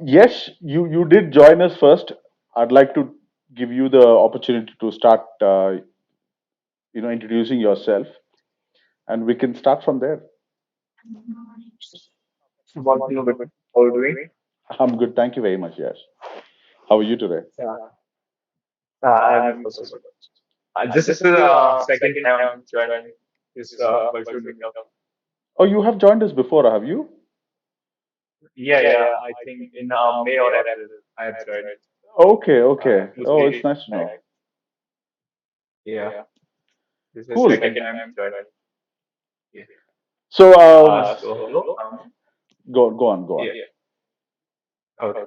Yes, you did join us first. I'd like to give you the opportunity to start, introducing yourself, and we can start from there. Want to know better how we're doing? I'm good. Thank you very much. Yes. How are you today? Yeah, I'm also good. This is the second time I'm joining this virtual meetup. Oh, you have joined us before, have you? Yeah. I think in May or April I have joined. Okay, okay. It was Oh, very it's nice to nice. know. Yeah, this is the Cool. second time joining. Yeah. So, So hello. go on, go on. Yeah. Okay.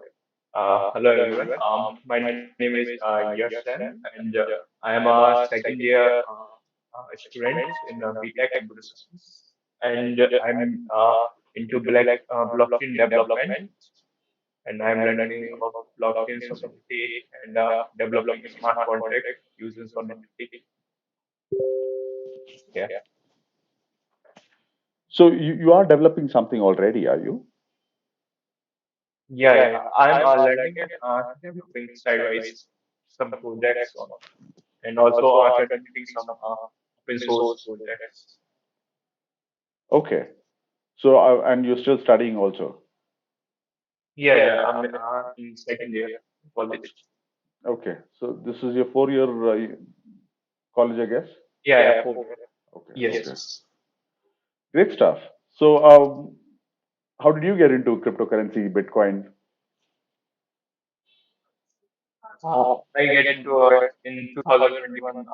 Hello everyone. My name is Yashan, and I am a second year student in BTech Computer Systems, and I'm into blockchain development, and I'm learning about blockchain solidity and developing smart contract using solidity. Yeah, So you are developing something already, are you? yeah. I'm learning and developing sidewise some projects on, and also contributing some open source projects. Okay. So, and you're still studying also. Yeah. I'm in second year college. Okay. So this is your 4 year college, I guess. Yeah. For Okay. yes. Okay. Great stuff. So, how did you get into cryptocurrency, Bitcoin? I get into it in 2021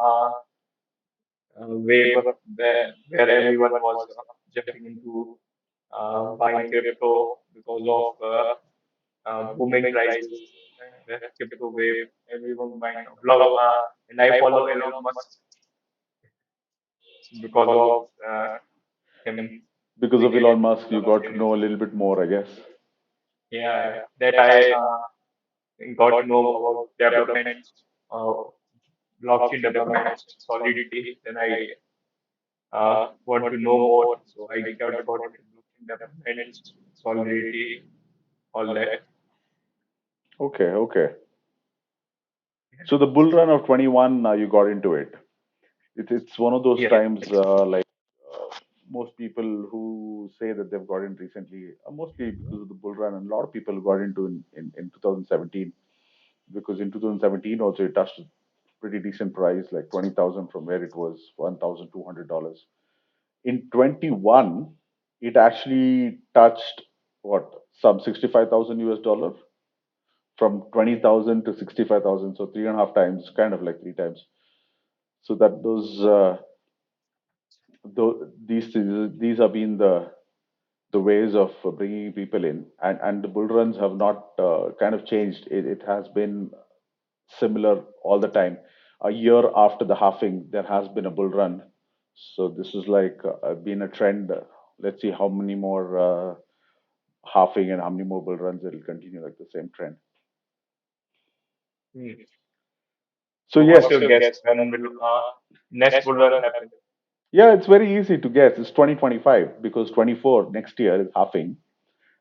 wave where everyone was jumping into buying crypto because of booming prices and the crypto wave. Everyone buying a lot of, and I follow Elon Musk because of him Because of being Elon into Musk, you got to blockchain. know a little bit more, I guess. Yeah, that I got to know about development, uh, blockchain development, solidity. Then I want to know more, so I got into blockchain development, solidity, all that. Okay, okay. So the bull run of 21, you got into it. It's one of those Yeah. times, like most people who say that they've got in recently, mostly because of the bull run, and a lot of people got into in 2017, because in 2017 also it touched a pretty decent price, like 20,000 from where it was $1,200. In 21, it actually touched what, some 65,000 US dollar, from 20,000 to 65,000, so three and a half times, kind of like three times. So that these have been the ways of bringing people in, and the bull runs have not kind of changed. It has been similar all the time. A year after the halving, there has been a bull run. So this is like been a trend. Let's see how many more halving and how many more bull runs it will continue like the same trend. Hmm. So So yes, what's your guess? When will next bull run happen? yeah, it's very easy to guess. It's 2025 because 24 next year is halving.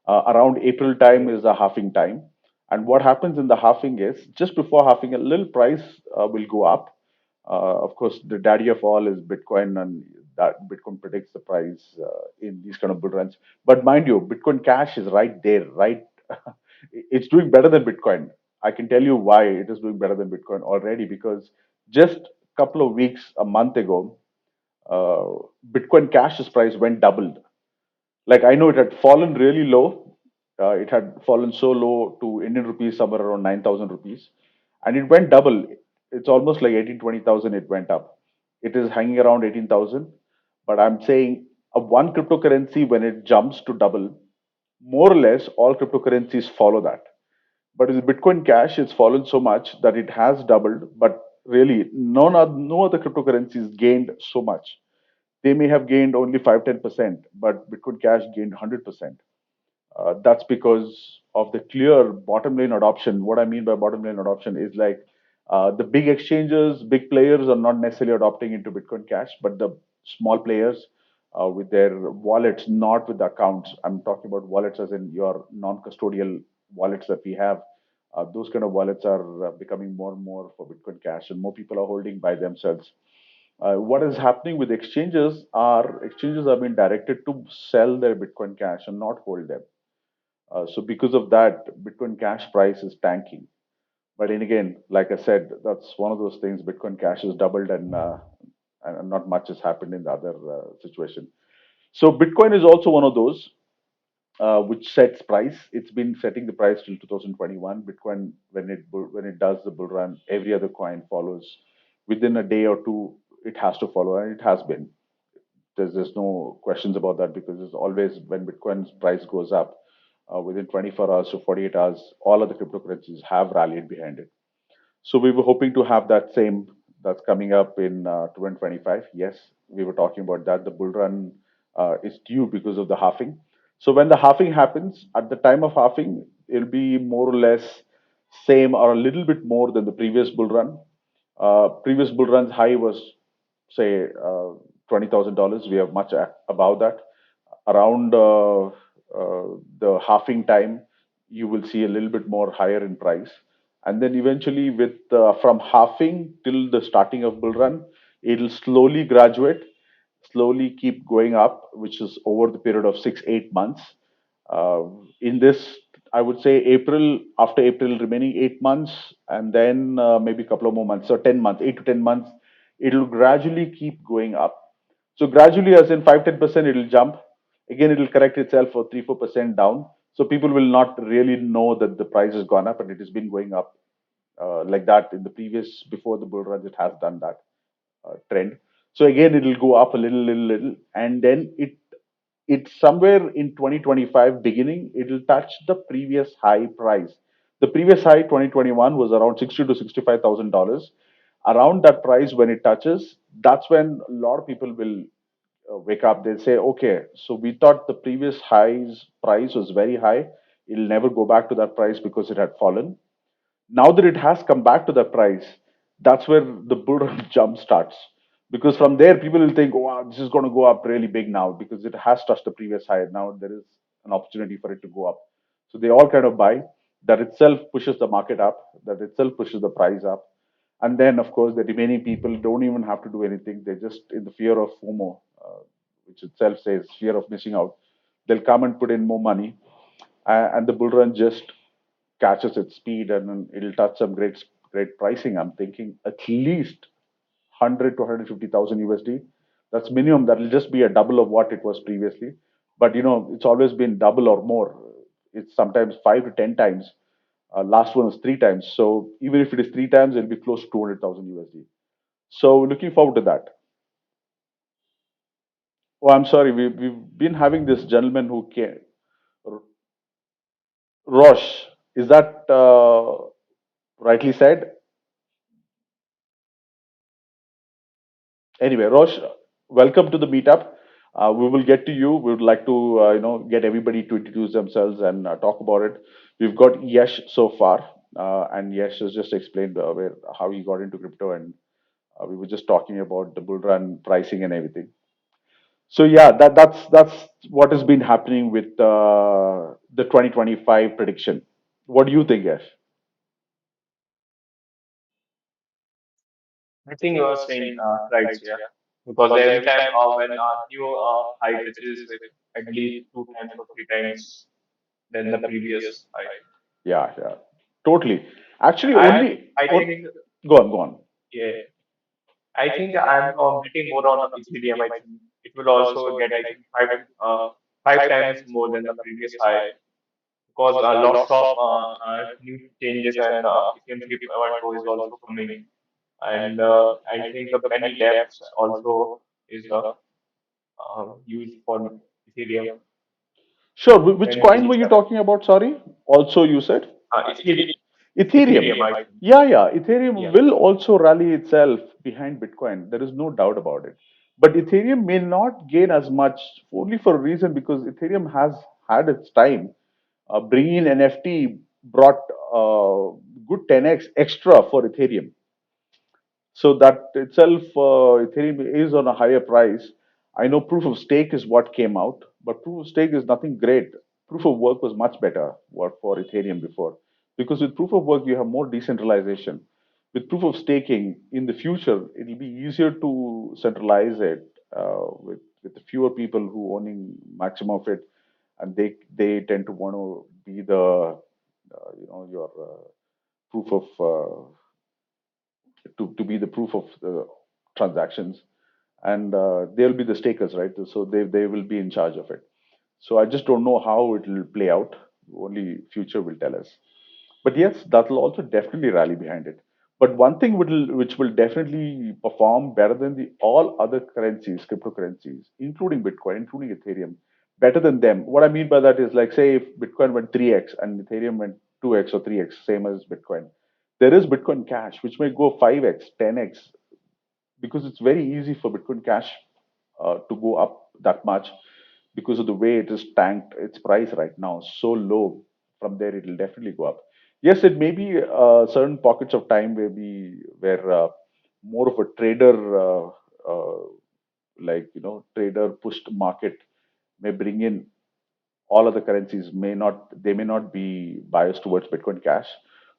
Around April time Hmm. is the halving time. And what happens in the halving is just before halving, a little price will go up. Of course, the daddy of all is Bitcoin, and that Bitcoin predicts the price in these kind of bull runs. But mind you, Bitcoin Cash is right there, right? It's doing better than Bitcoin. I can tell you why it is doing better than Bitcoin already, because just a couple of weeks, a month ago, uh, Bitcoin Cash's price went doubled. Like, I know it had fallen really low. It had fallen so low to Indian rupees somewhere around 9,000 rupees, and it went double. It's almost like 18, 20,000. It went up. It is hanging around 18,000. But I'm saying a one cryptocurrency, when it jumps to double, more or less all cryptocurrencies follow that. But with Bitcoin Cash, it's fallen so much that it has doubled. But really, no other cryptocurrencies gained so much. They may have gained only 5-10%, but Bitcoin Cash gained 100%. That's because of the clear bottom line adoption. What I mean by bottom line adoption is like the big exchanges, big players are not necessarily adopting into Bitcoin Cash, but the small players with their wallets, not with the accounts. I'm talking about wallets as in your non-custodial wallets that we have, those kind of wallets are becoming more and more for Bitcoin Cash, and more people are holding by themselves. What is happening with exchanges are exchanges are being directed to sell their Bitcoin Cash and not hold them. So because of that, Bitcoin Cash price is tanking. But then again, like I said, that's one of those things. Bitcoin Cash has doubled, and not much has happened in the other situation. So Bitcoin is also one of those which sets price. It's been setting the price till 2021. Bitcoin, when it does the bull run, every other coin follows. Within a day or two, it has to follow, and it has been. There's no questions about that, because it's always when Bitcoin's price goes up, within 24 hours to 48 hours, all of the cryptocurrencies have rallied behind it. So we were hoping to have that same that's coming up in 2025. Yes, we were talking about that. The bull run is due because of the halving. So when the halving happens, at the time of halving, it'll be more or less same or a little bit more than the previous bull run. Previous bull run's high was, say, $20,000. We are much above that. Around the halving time, you will see a little bit more higher in price, and then eventually, with from halving till the starting of bull run, it'll slowly graduate, slowly keep going up, which is over the period of 6 8 months. uh, in this, I would say April, after April, remaining 8 months, and then maybe a couple of more months, so 10 months, 8 to 10 months, it'll gradually keep going up. So gradually, as in 5 10%, it'll jump. Again, it'll correct itself for 3 4% down. So people will not really know that the price has gone up, and it has been going up like that in the previous, before the bull run. It has done that trend. So again, it'll go up a little, little, little, and then it's somewhere in 2025 beginning, it'll touch the previous high price. The previous high 2021 was around 60 to $65,000. Around that price, when it touches, that's when a lot of people will wake up. They'll say, okay, so we thought the previous highs price was very high. It'll never go back to that price because it had fallen. Now that it has come back to that price, that's where the bull run jump starts. Because from there, people will think, oh, wow, this is going to go up really big now because it has touched the previous high. Now there is an opportunity for it to go up. So they all kind of buy. That itself pushes the market up, that itself pushes the price up. And then, of course, the remaining people don't even have to do anything. They're just in the fear of FOMO, which itself says fear of missing out. They'll come and put in more money, and the bull run just catches its speed, and then it'll touch some great pricing. I'm thinking at least 100 to 150,000 USD. That's minimum. That'll just be a double of what it was previously. But it's always been double or more. It's sometimes 5 to 10 times. Last one was 3 times. So even if it is 3 times, it'll be close to 200,000 USD. So looking forward to that. Oh, I'm sorry. We've been having this gentleman who came, Rosh. Is that rightly said? Anyway, Rosh, welcome to the meetup. We will get to you. We would like to, get everybody to introduce themselves and talk about it. We've got Yash so far, and Yash has just explained how he got into crypto, and we were just talking about the bull run pricing and everything. So yeah, that's what has been happening with the 2025 prediction. What do you think, Yash? I think you are saying right here because every time when new high touches with at least two times or three times than the previous high. Yeah, yeah, totally. Actually, And I think, go on, go on. yeah, I think I'm betting more on Ethereum. I think it will also get, I think, five times more than the previous high because lots of new changes and Ethereum 3.0 is also coming. And I think many dApps also is used for Ethereum. Sure. Which Many coin were things you are talking about? Sorry. Also, you said Ethereum. Ethereum, I think. Yeah, yeah. Ethereum Yeah. will also rally itself behind Bitcoin. There is no doubt about it. But Ethereum may not gain as much, only for a reason, because Ethereum has had its time. Bringing in NFT brought good 10x extra for Ethereum. So that itself, Ethereum is on a higher price. I know proof of stake is what came out, but proof of stake is nothing great. proof of work was much better for Ethereum before, because with proof of work you have more decentralization. With proof of staking in the future, it'll be easier to centralize it with fewer people who owning maximum of it, and they tend to want to be the your proof of to be the proof of the transactions, and they'll be the stakers, right? So they will be in charge of it. So I just don't know how it will play out. Only future will tell us. But yes, that will also definitely rally behind it. But one thing which will definitely perform better than the all other currencies, cryptocurrencies, including Bitcoin, including Ethereum, better than them. What I mean by that is like say if Bitcoin went 3x and Ethereum went 2x or 3x, same as Bitcoin. There is Bitcoin Cash, which may go 5x, 10x, because it's very easy for Bitcoin Cash to go up that much because of the way it is tanked its price right now so low. From there, it will definitely go up. Yes, it may be certain pockets of time where more of a trader, like trader pushed market may bring in all other currencies. May not be biased towards Bitcoin Cash,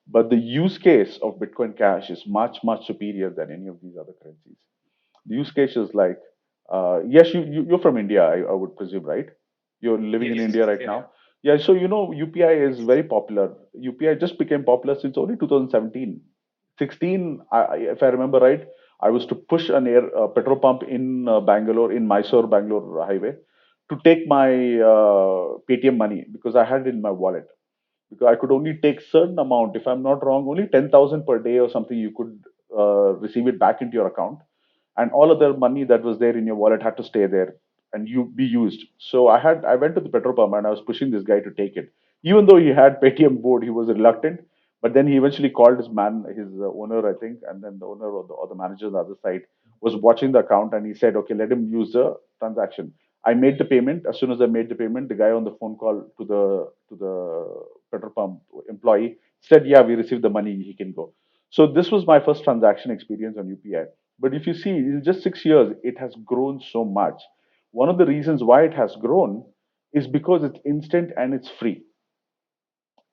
but the use case of Bitcoin Cash is much superior than any of these other currencies. The use cases like, yes, you're from India, I would presume, right? You're living in Yes. India right Yeah. now. Yeah, so UPI is very popular. UPI just became popular since only 2017. 16, if I remember right, I was to push a petrol pump in Bangalore, in Mysore Bangalore highway, to take my Paytm money because I had it in my wallet, because I could only take certain amount. If I'm not wrong, only 10,000 per day or something. You could receive it back into your account, and all of the money that was there in your wallet had to stay there and you be used. So I went to the petrol pump and I was pushing this guy to take it, even though he had Paytm board. He was reluctant, but then he eventually called his owner, I think, and then the owner or the manager on the other side was watching the account, and he said, okay, let him use the transaction. I made the payment. As soon as I made the payment, the guy on the phone call to the petrol pump employee said, "Yeah, we received the money. He can go." So this was my first transaction experience on UPI. But if you see, in just 6 years, it has grown so much. One of the reasons why it has grown is because it's instant and it's free.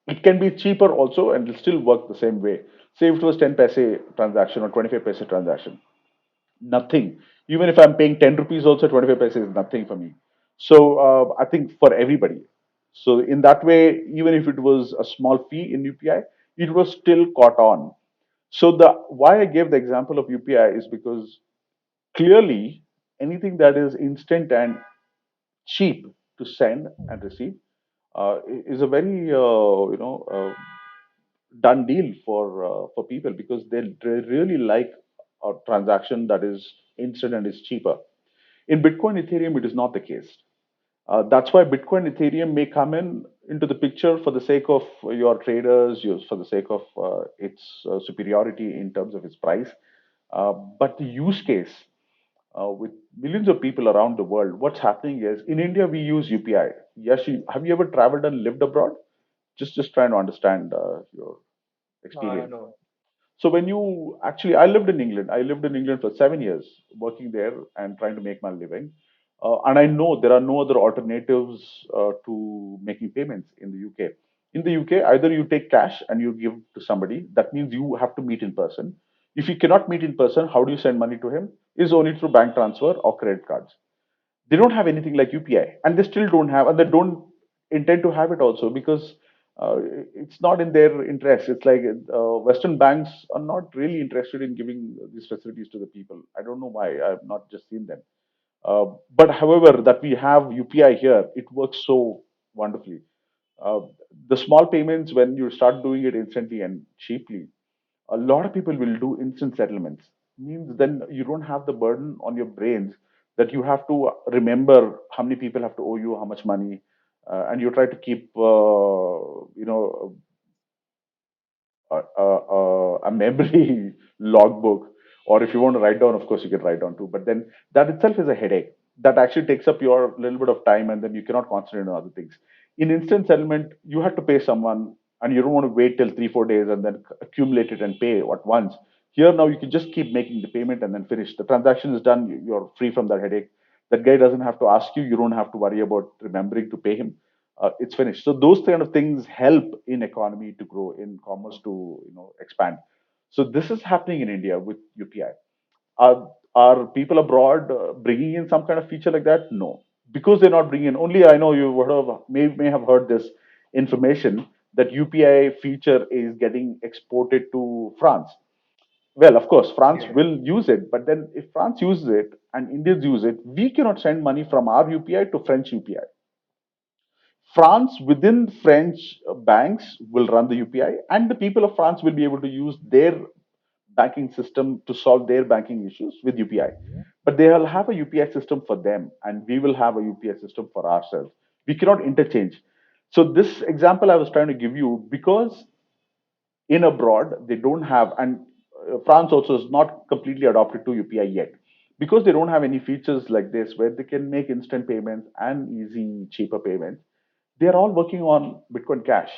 It can be cheaper also, and it'll still work the same way. Say if it was 10 paise transaction or 25 paise transaction, nothing. Even if I'm paying 10 rupees, also 25 paise is nothing for me. So I think for everybody. So in that way, even if it was a small fee in UPI, it was still caught on. So the why I gave the example of UPI is because clearly anything that is instant and cheap to send and receive is a very done deal for people, because they really like a transaction that is instant and is cheaper. In Bitcoin Ethereum, it is not the case. That's why Bitcoin Ethereum may come into the picture for the sake of your traders, for the sake of its superiority in terms of its price. But the use case with millions of people around the world, what's happening is in India we use UPI. Yes, have you ever traveled and lived abroad? Just trying to understand your experience. No. So when you actually, I lived in England. I lived in England for 7 years, working there and trying to make my living. And I know there are no other alternatives to making payments in the UK. In the UK, either you take cash and you give to somebody. That means you have to meet in person. If you cannot meet in person, how do you send money to him? Is only through bank transfer or credit cards. They don't have anything like UPI, and they still don't have, and they don't intend to have it also, because it's not in their interest. It's like Western banks are not really interested in giving these facilities to the people. I don't know why. I've not just seen them. But however, that we have UPI here, it works so wonderfully. Uh, the small payments, when you start doing it instantly and cheaply, a lot of people will do instant settlements. Means then you don't have the burden on your brains that you have to remember how many people have to owe you how much money, and you try to keep a memory logbook, or if you want to write down, of course you can write down too, but then that itself is a headache that actually takes up your little bit of time, and then you cannot concentrate on other things. In instant settlement, you have to pay someone, and you don't want to wait till 3 4 days and then accumulate it and pay at once. Here now you can just keep making the payment and then finish the transaction is done. You're free from that headache. That guy doesn't have to ask you. You don't have to worry about remembering to pay him. it's finished. So those kind of things help in economy to grow, in commerce to expand. So this is happening in India with UPI. Are people abroad bringing in some kind of feature like that? No, because they're not bringing in. Only I know you would have may have heard this information that UPI feature is getting exported to France. Well, of course, France Yeah. will use it, but then if France uses it and Indians use it, we cannot send money from our UPI to French UPI. France within French banks will run the UPI, and the people of France will be able to use their banking system to solve their banking issues with UPI. But they will have a UPI system for them, and we will have a UPI system for ourselves. We cannot interchange. So this example I was trying to give you, because in abroad they don't have, and France also is not completely adopted to UPI yet, because they don't have any features like this where they can make instant payments and easy cheaper payments. They're all working on Bitcoin Cash.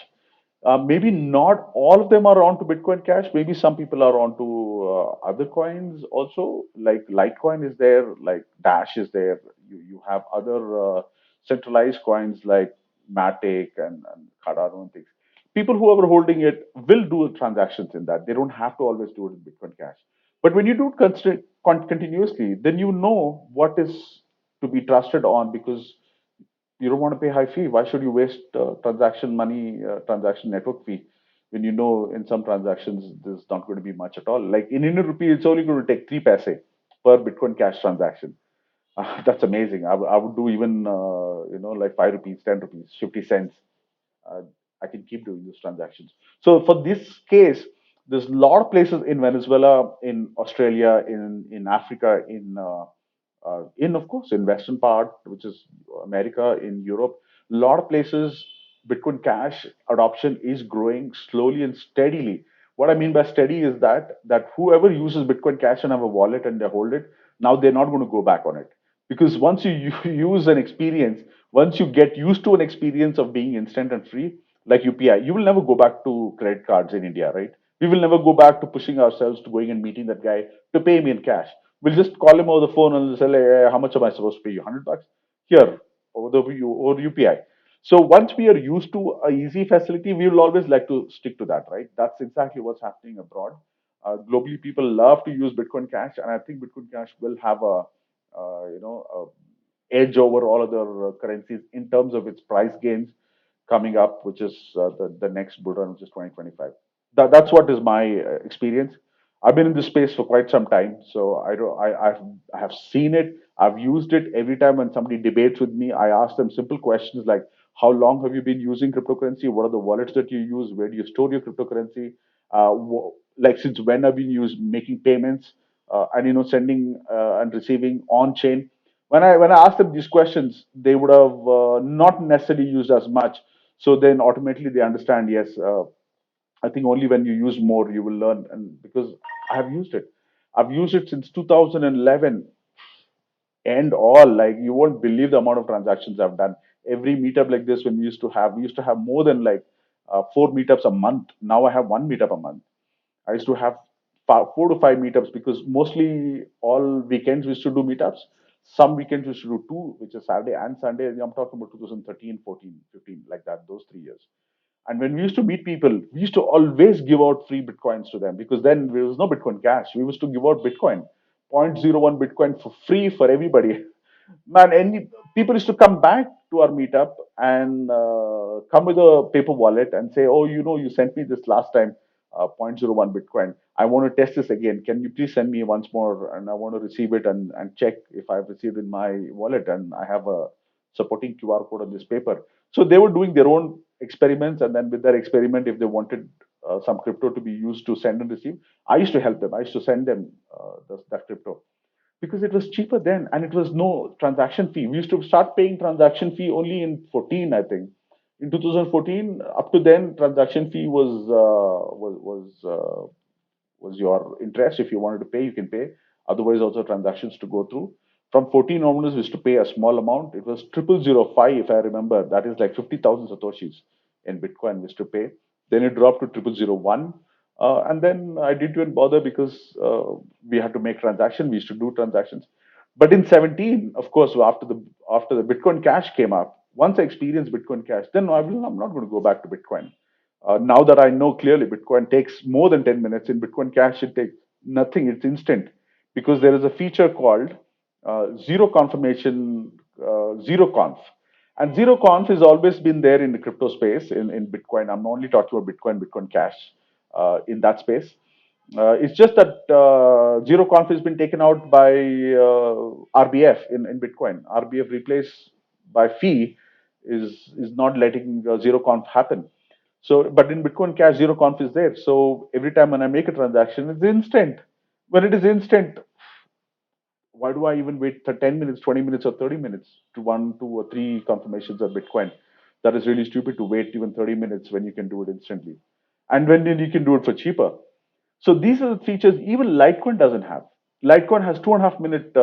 Maybe not all of them are on to Bitcoin Cash. Maybe some people are on to other coins also, like Litecoin is there, like Dash is there. You have other centralized coins like Matic and Cardano and things. People who are holding it will do transactions in that. They don't have to always do it in Bitcoin Cash. But when you do it continuously, then you know what is to be trusted on, because you don't want to pay high fee. Why should you waste transaction money, transaction network fee, when you know in some transactions there's not going to be much at all? Like in Indian rupee, it's only going to take 3 paise per Bitcoin Cash transaction. That's amazing. I would do even like 5 rupees, 10 rupees, 50 cents. uh, I can keep doing these transactions. So for this case, there's a lot of places in Venezuela, in Australia, in Africa, in of course in Western part, which is America, in Europe, a lot of places Bitcoin Cash adoption is growing slowly and steadily. What I mean by steady is that whoever uses Bitcoin Cash and have a wallet and they hold it, now they're not going to go back on it, because once you use an experience, once you get used to an experience of being instant and free, like UPI, you will never go back to credit cards in India, right? We will never go back to pushing ourselves to going and meeting that guy to pay me in cash. We'll just call him over the phone and say, hey, how much am I supposed to pay you? $100? Here, over the over UPI. So once we are used to a easy facility, we will always like to stick to that, right? That's exactly what's happening abroad. Globally, people love to use Bitcoin Cash, and I think Bitcoin Cash will have a edge over all other currencies in terms of its price gains coming up, which is the next bull run, which is 2025. That's what is my experience. I've been in this space for quite some time, so I don't. I have seen it. I've used it. Every time when somebody debates with me, I ask them simple questions like, "How long have you been using cryptocurrency? What are the wallets that you use? Where do you store your cryptocurrency? Like since when have you used making payments and sending and receiving on chain?" When I asked them these questions, they would have not necessarily used as much. So then automatically they understand. Yes, I think only when you use more you will learn. And because I have used it, I've used it since 2011 and all. Like you won't believe the amount of transactions I've done. Every meetup like this, when we used to have more than like 4 meetups a month. Now I have one meetup a month. I used to have 4 to 5 meetups, because mostly all weekends we used to do meetups. Some weekends we used to do two, which is Saturday and Sunday. I'm talking about 2013, 14, 15, like that, those 3 years. And when we used to meet people, we used to always give out free Bitcoins to them, because then there was no Bitcoin Cash. We used to give out Bitcoin, zero point zero 0.01 Bitcoin for free for everybody. Man, any people used to come back to our meetup and come with a paper wallet and say, "Oh, you sent me this last time, zero point zero 0.01 Bitcoin. I want to test this again. Can you please send me once more? And I want to receive it and check if I've received in my wallet, and I have a supporting QR code on this paper." So they were doing their own experiments, and then with their experiment, if they wanted some crypto to be used to send and receive, I used to help them. I used to send them that crypto, because it was cheaper then, and it was no transaction fee. We used to start paying transaction fee only in 14, I think. In 2014, up to then, transaction fee was your interest. If you wanted to pay, you can pay. Otherwise, also transactions to go through. From 14 onwards, we used to pay a small amount. It was 0005, if I remember. That is like 50,000 satoshis in Bitcoin we used to pay. Then it dropped to 0001. And then I didn't even bother, because we had to make transactions. We used to do transactions. But in 17, of course, after the Bitcoin Cash came up, Once I experience Bitcoin Cash, then I'm not going to go back to Bitcoin. Now that I know clearly Bitcoin takes more than 10 minutes, in Bitcoin Cash, it takes nothing, it's instant because there is a feature called zero confirmation, zero conf. And zero conf has always been there in the crypto space in Bitcoin. I'm only talking about Bitcoin, Bitcoin Cash in that space. It's just that zero conf has been taken out by RBF in Bitcoin. RBF replaced by fee is not letting zero conf happen. So, but in Bitcoin Cash, zero conf is there. So every time when I make a transaction, it's instant. When it is instant, why do I even wait for 10 minutes, 20 minutes, or 30 minutes to one, two, or three confirmations of Bitcoin? That is really stupid to wait even 30 minutes when you can do it instantly. And when you can do it for cheaper. So these are the features even Litecoin doesn't have. Litecoin has 2.5 minute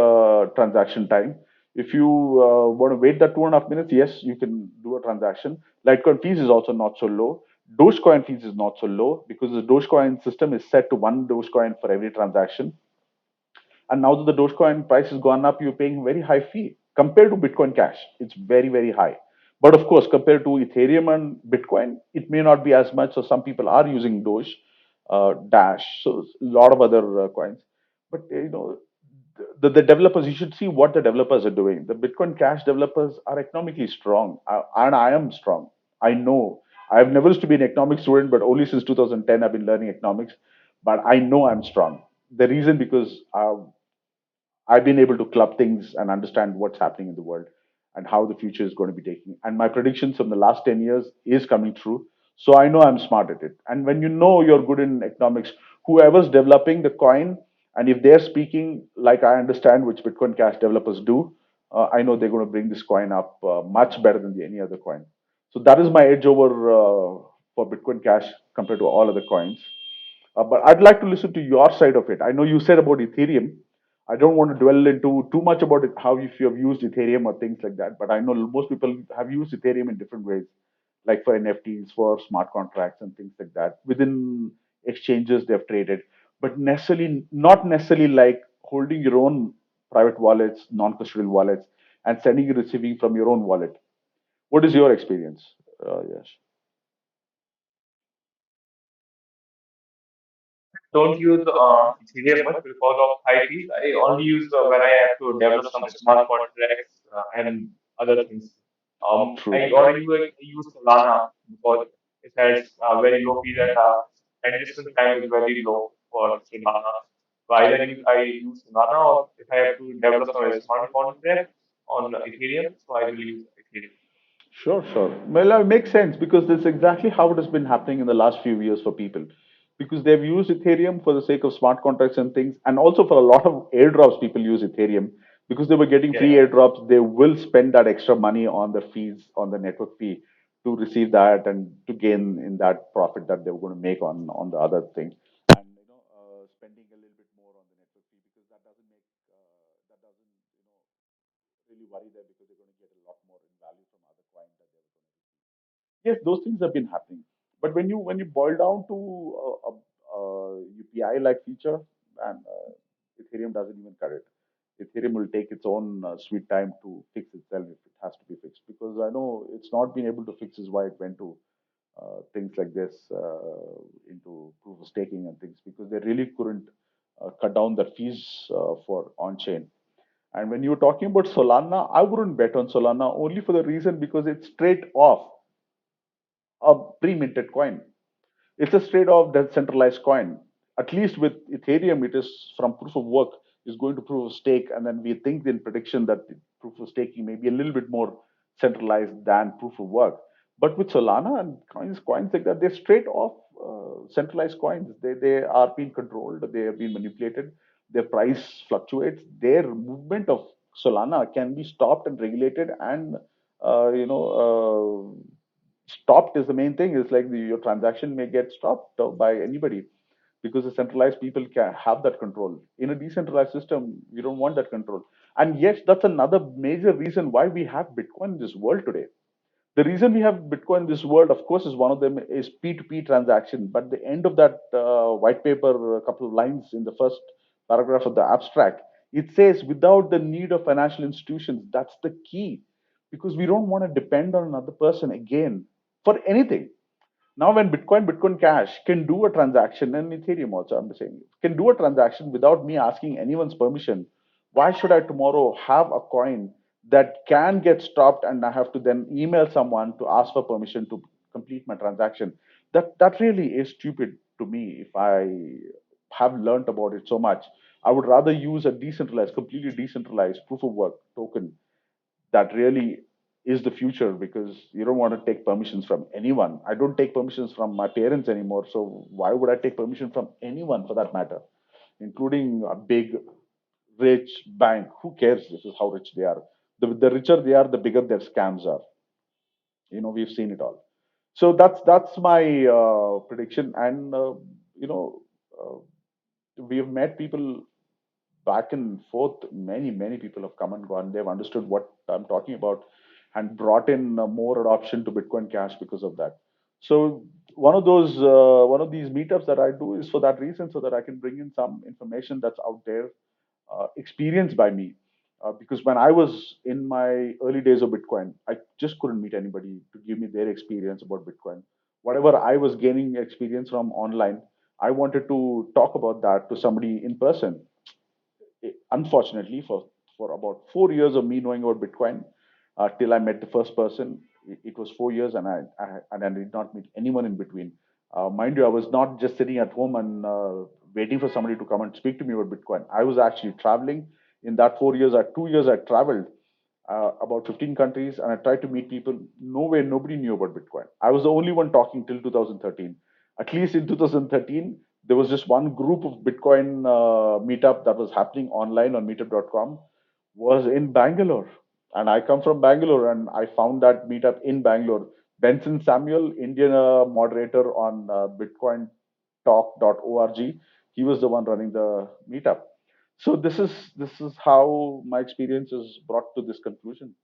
transaction time. If you want to wait that 2.5 minutes, yes, you can do a transaction. Litecoin fees is also not so low. Dogecoin fees is not so low because the Dogecoin system is set to one Dogecoin for every transaction. And now that the Dogecoin price has gone up, you're paying a very high fee compared to Bitcoin Cash. It's very, very high. But of course, compared to Ethereum and Bitcoin, it may not be as much. So some people are using Doge, Dash, so a lot of other coins. But the developers, you should see what the developers are doing. The Bitcoin Cash developers are economically strong, and I am strong. I know. I've never used to be an economics student, but only since 2010 I've been learning economics. But I know I'm strong. The reason because I've been able to club things and understand what's happening in the world and how the future is going to be taking. And my predictions from the last 10 years is coming true. So I know I'm smart at it. And when you know you're good in economics, whoever's developing the coin, and if they're speaking like I understand, which Bitcoin Cash developers do, I know they're going to bring this coin up much better than any other coin. So that is my edge over for Bitcoin Cash compared to all other coins. But I'd like to listen to your side of it. I know you said about Ethereum. I don't want to dwell into too much about it, how if you have used Ethereum or things like that. But I know most people have used Ethereum in different ways, like for NFTs, for smart contracts, and things like that. Within exchanges, they've traded, but necessarily not necessarily like holding your own private wallets, non-custodial wallets, and sending and receiving from your own wallet. What is your experience? Yes. Don't use Ethereum much because of high fees. I only use when I have to develop some smart contracts and other things. True. I or use Solana because it has very low fees and distance time is very low for Solana. So either I use Solana or if I have to develop some smart contract on Ethereum, so I will use Ethereum. Sure, sure. Well, it makes sense because that's exactly how it has been happening in the last few years for people. Because they've used Ethereum for the sake of smart contracts and things, and also for a lot of airdrops, people use Ethereum because they were getting Yeah. free airdrops. They will spend that extra money on the fees, on the network fee, to receive that and to gain in that profit that they were going to make on the other thing. And spending a little bit more on the network fee because that doesn't really worry them because they're going to get a lot more in value from other coins that they're going to receive. Yes, those things have been happening. But when you boil down to UPI like feature, and Ethereum doesn't even cut it. Ethereum will take its own sweet time to fix itself if it has to be fixed. Because I know it's not been able to fix is why it went to things like this into proof of staking and things because they really couldn't cut down the fees for on chain. And when you're talking about Solana, I wouldn't bet on Solana only for the reason because it's straight off a pre-minted coin. It's a straight off decentralized coin. At least with Ethereum, it is from proof of work is going to proof of stake, and then we think in prediction that the proof of staking may be a little bit more centralized than proof of work. But with Solana and coins like that, they're straight off centralized coins. They are being controlled. They have been manipulated. Their price fluctuates. Their movement of Solana can be stopped and regulated and uh, you know stopped is the main thing. Is like your transaction may get stopped by anybody because the centralized people can have that control. In a decentralized system, we don't want that control. And yes, that's another major reason why we have Bitcoin in this world today. The reason we have Bitcoin in this world, of course, is one of them is P2P transaction. But the end of that white paper, a couple of lines in the first paragraph of the abstract, it says without the need of financial institutions, that's the key. because we don't want to depend on another person again for anything. Now, when Bitcoin Cash can do a transaction, and Ethereum also, I'm saying, can do a transaction without me asking anyone's permission, why should I tomorrow have a coin that can get stopped and I have to then email someone to ask for permission to complete my transaction? That really is stupid to me. If I have learned about it so much, I would rather use a decentralized, completely decentralized proof of work token that really is the future, because you don't want to take permissions from anyone. I don't take permissions from my parents anymore. So why would I take permission from anyone for that matter, including a big, rich bank? Who cares? This is how rich they are. The richer they are, the bigger their scams are. We've seen it all. So that's my prediction. And you know, uh, we've met people back and forth. Many people have come and gone. They've understood what I'm talking about and brought in more adoption to Bitcoin Cash because of that. So one of these meetups that I do is for that reason, so that I can bring in some information that's out there, experienced by me. Because when I was in my early days of Bitcoin, I just couldn't meet anybody to give me their experience about Bitcoin. Whatever I was gaining experience from online, I wanted to talk about that to somebody in person. Unfortunately, for about 4 years of me knowing about Bitcoin, till I met the first person, it was 4 years, and I did not meet anyone in between. Mind you, I was not just sitting at home and waiting for somebody to come and speak to me about Bitcoin. I was actually traveling. In that 4 years, 2 years, I traveled about 15 countries, and I tried to meet people. Nowhere, nobody knew about Bitcoin. I was the only one talking till 2013. At least in 2013, there was just one group of Bitcoin meetup that was happening online on meetup.com, was in Bangalore. And I come from Bangalore, and I found that meetup in Bangalore. Benson Samuel, Indian moderator on bitcointalk.org, he was the one running the meetup. So this is how my experience is brought to this conclusion.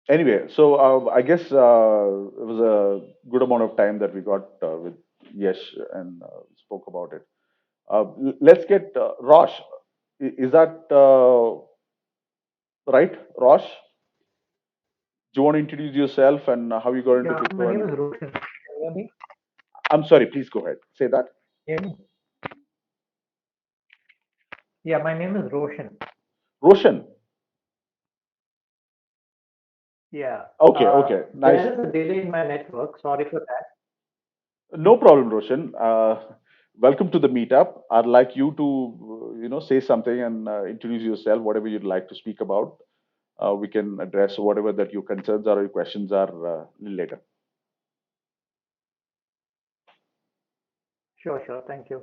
Anyway, so I guess it was a good amount of time that we got with Yesh and spoke about it. Let's get Rosh. Is that right, Rosh? Do you want to introduce yourself and how you got into Yeah, my crypto? name And is Roshan. Can you hear me? I'm sorry, please go ahead. Say that. Hear me? Yeah, my name is Roshan. Roshan. Yeah. Okay, okay, nice. There is a delay in my network. Sorry for that. No problem, Roshan. Welcome to the meetup. I'd like you to, say something and introduce yourself, whatever you'd like to speak about. We can address whatever that your concerns are or your questions are later. Sure, sure. Thank you.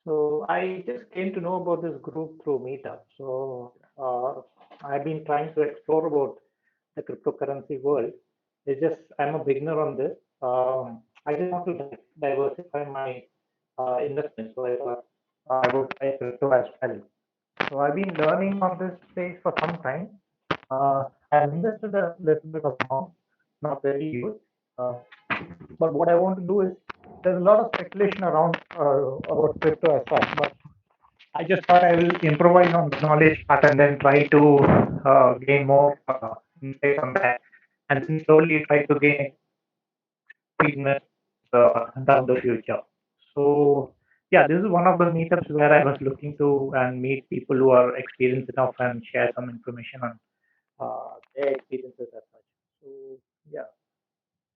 So I just came to know about this group through Meetup. So I've been trying to explore about the cryptocurrency world. It's just I'm a beginner on this. I just want to diversify my investment. So I thought I would try crypto as well. So I've been learning on this space for some time. I've invested a little bit of amount, not very huge. Uh, but what I want to do is there's a lot of speculation around about crypto as such. But I just thought I will improvise on the knowledge part and then try to gain more insight on that, and then slowly try to gain experience down the future. So yeah, this is one of the meetups where I was looking to and meet people who are experienced enough and share some information on their experiences as such. So yeah,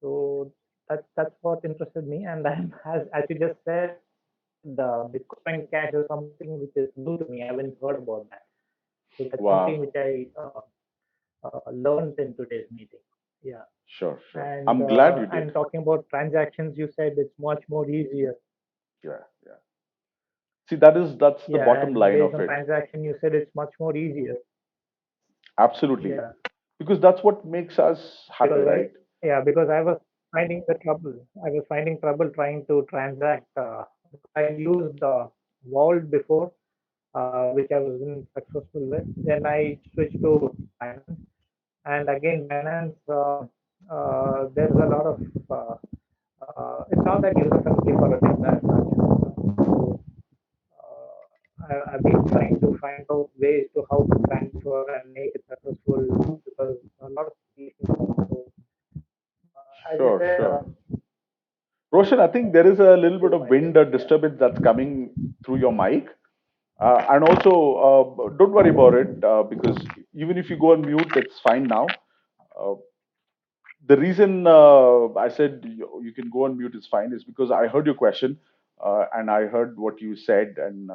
so that's what interested me, and then as you just said, the Bitcoin Cash is something which is new to me. I haven't heard about that. So that's something Wow. which I learned in today's meeting. Yeah, Sure, sure. I'm glad you did. and talking about transactions, you said it's much more easier. Yeah, yeah. See, that's the Yeah, bottom and line based of on it. transaction, you said it's much more easier. Absolutely. Yeah, Because that's what makes us happy, because right? because I was finding the trouble. I was finding trouble trying to transact. I used Vault before, which I wasn't successful with. Then I switched to Binance, and again Binance. there's a lot of it's not that user friendly for a design so I've been trying to find out ways to how to transfer and make it successful because a lot of these things so as you Sure, said sure. Roshan, I think there is a little bit of wind yeah. disturbance that's coming through your mic. And also, don't worry about it because even if you go on mute, it's fine now. Uh, the reason I said you can go on mute is fine is because I heard your question and I heard what you said, and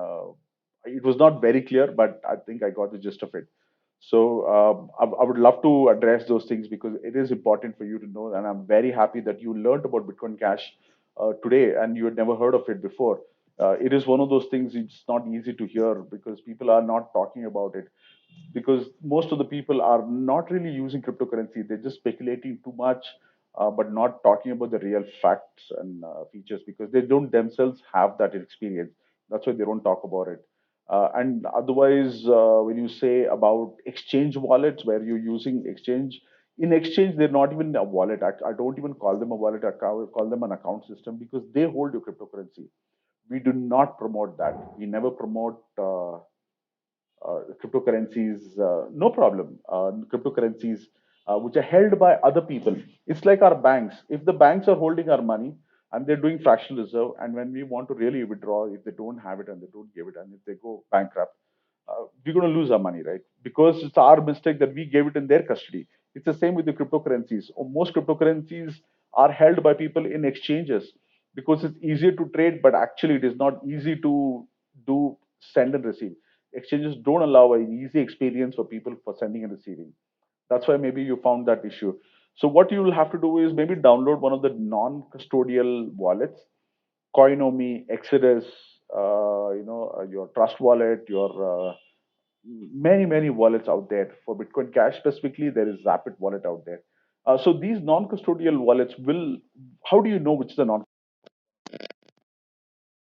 it was not very clear, but I think I got the gist of it. So I would love to address those things because it is important for you to know, and I'm very happy that you learned about Bitcoin Cash today and you had never heard of it before. It is one of those things it's not easy to hear because people are not talking about it because most of the people are not really using cryptocurrency. They're just speculating too much, but not talking about the real facts and features because they don't themselves have that experience. That's why they don't talk about it. And otherwise, when you say about exchange wallets where you're using exchange, in exchange, they're not even a wallet. I don't even call them a wallet. Call them an account system because they hold your cryptocurrency. We do not promote that. We never promote cryptocurrencies, no problem. Cryptocurrencies which are held by other people. It's like our banks. If the banks are holding our money and they're doing fractional reserve, and when we want to really withdraw, if they don't have it and they don't give it, and if they go bankrupt, we're going to lose our money, right? Because it's our mistake that we gave it in their custody. It's the same with the cryptocurrencies. Most cryptocurrencies are held by people in exchanges because it's easier to trade, but actually it is not easy to do send and receive. Exchanges don't allow an easy experience for people for sending and receiving. That's why maybe you found that issue. So what you will have to do is maybe download one of the non-custodial wallets, Coinomi, Exodus, your Trust Wallet, your many wallets out there. For Bitcoin Cash specifically, there is Rapid Wallet out there. So these non-custodial wallets will. How do you know which is a non?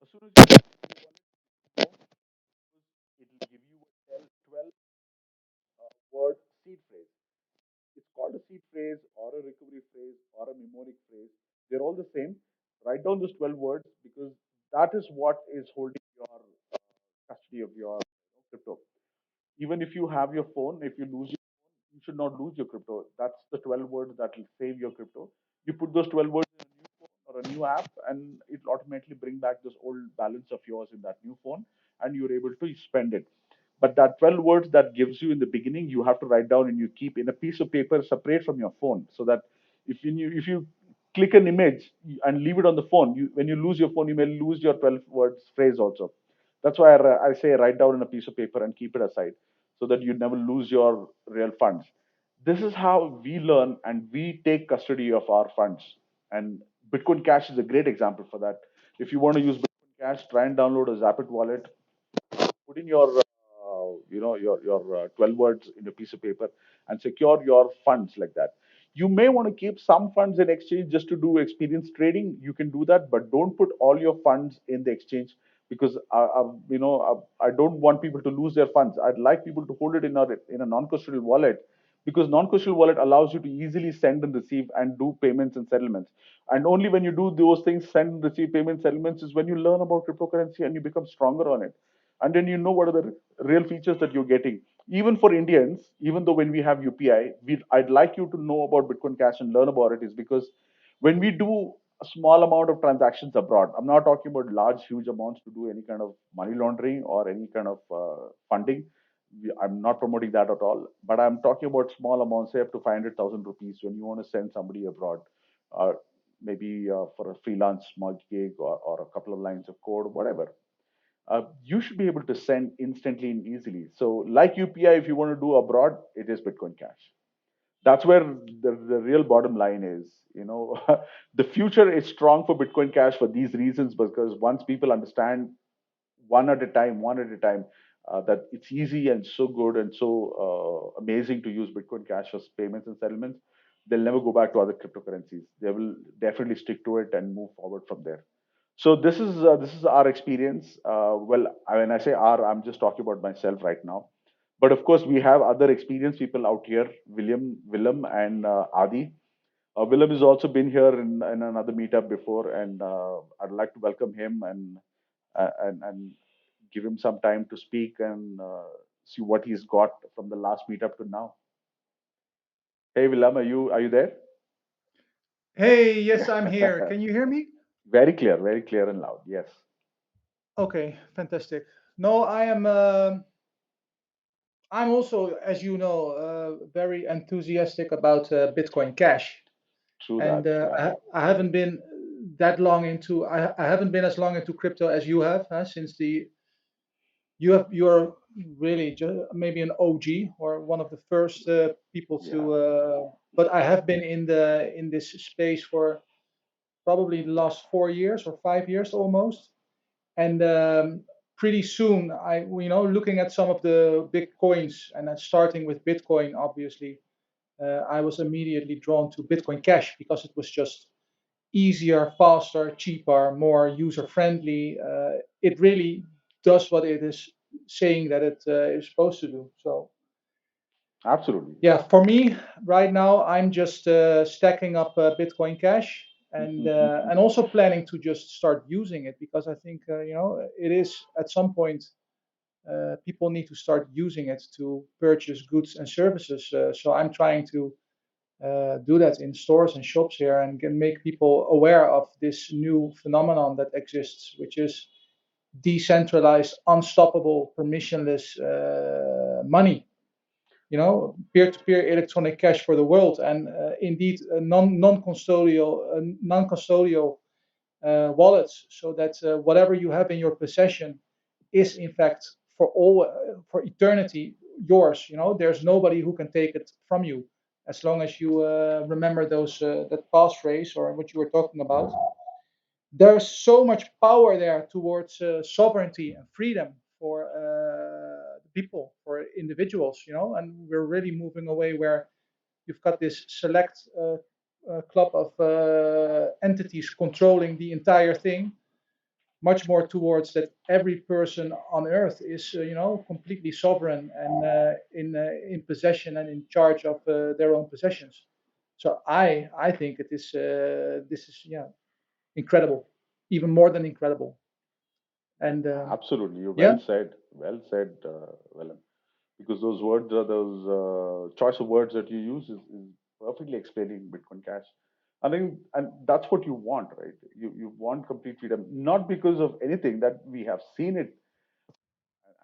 As soon as you know, it will give you a 12 word seed phrase. It's called a seed phrase or a recovery phrase or a mnemonic phrase. They're all the same. Write down those 12 words because that is what is holding your custody of your crypto. Even if you have your phone, if you lose your phone, you should not lose your crypto. That's the 12 words that will save your crypto. You put those 12 words in a new phone or a new app, and it will automatically bring back this old balance of yours in that new phone, and you're able to spend it. But that 12 words that gives you in the beginning, you have to write down and you keep in a piece of paper separate from your phone so that if you click an image and leave it on the phone, when you lose your phone, you may lose your 12 words phrase also. That's why I say write down on a piece of paper and keep it aside so that you never lose your real funds. This is how we learn and we take custody of our funds. And Bitcoin Cash is a great example for that. If you want to use Bitcoin Cash, try and download a Zapit wallet, put in your your 12 words in a piece of paper and secure your funds like that. You may want to keep some funds in exchange just to do experience trading. You can do that, but don't put all your funds in the exchange because I don't want people to lose their funds. I'd like people to hold it in a non-custodial wallet because non-custodial wallet allows you to easily send and receive and do payments and settlements. And only when you do those things, send and receive payments, settlements, is when you learn about cryptocurrency and you become stronger on it. And then you know what are the real features that you're getting. Even for Indians, even though when we have UPI, I'd like you to know about Bitcoin Cash and learn about it, is because when we do a small amount of transactions abroad, I'm not talking about large, huge amounts to do any kind of money laundering or any kind of funding. I'm not promoting that at all, but I'm talking about small amounts, say up to 500,000 rupees when you want to send somebody abroad, uh, maybe for a freelance small gig or a couple of lines of code, whatever. You should be able to send instantly and easily. So, like UPI, if you want to do abroad, it is Bitcoin Cash. That's where the real bottom line is. The future is strong for Bitcoin Cash for these reasons because once people understand one at a time, that it's easy and so good and so amazing to use Bitcoin Cash for payments and settlements, they'll never go back to other cryptocurrencies. They will definitely stick to it and move forward from there. So this is our experience. Well, when I say our, I'm just talking about myself right now. But of course, we have other experienced people out here, Willem and Adi. Willem has also been here in another meetup before, and I'd like to welcome him and give him some time to speak and see what he's got from the last meetup to now. Hey, Willem, are you there? Hey, yes, I'm here. Yeah, Can you hear me? very clear and loud. Yes, Okay, fantastic. No, I'm also, as you know, very enthusiastic about Bitcoin Cash, true and that. Yeah, I haven't been that long into I haven't been as long into crypto as you have, since the you're really just maybe an OG or one of the first people yeah, to. But I have been in this space for probably the last 4 years or 5 years almost. And pretty soon, looking at some of the big coins and then starting with Bitcoin, obviously, I was immediately drawn to Bitcoin Cash because it was just easier, faster, cheaper, more user friendly. It really does what it is saying that it is supposed to do. So absolutely. yeah, for me right now, I'm just stacking up Bitcoin Cash and also planning to just start using it because I think it is at some point people need to start using it to purchase goods and services. So I'm trying to do that in stores and shops here and can make people aware of this new phenomenon that exists, which is decentralized, unstoppable, permissionless money. Peer-to-peer electronic cash for the world, and indeed non-custodial wallets, so that whatever you have in your possession is in fact for eternity yours. There's nobody who can take it from you as long as you remember those that passphrase or what you were talking about. There's so much power there towards sovereignty and freedom for the people, for individuals, and we're really moving away where you've got this select club of entities controlling the entire thing, much more towards that every person on earth is completely sovereign and in possession and in charge of their own possessions. So I think it is this is, yeah, incredible, even more than incredible. And Absolutely. You yeah, well said, Willem. Because those words are those choice of words that you use is perfectly explaining Bitcoin Cash. I think, and that's what you want, right? You want complete freedom, not because of anything that we have seen it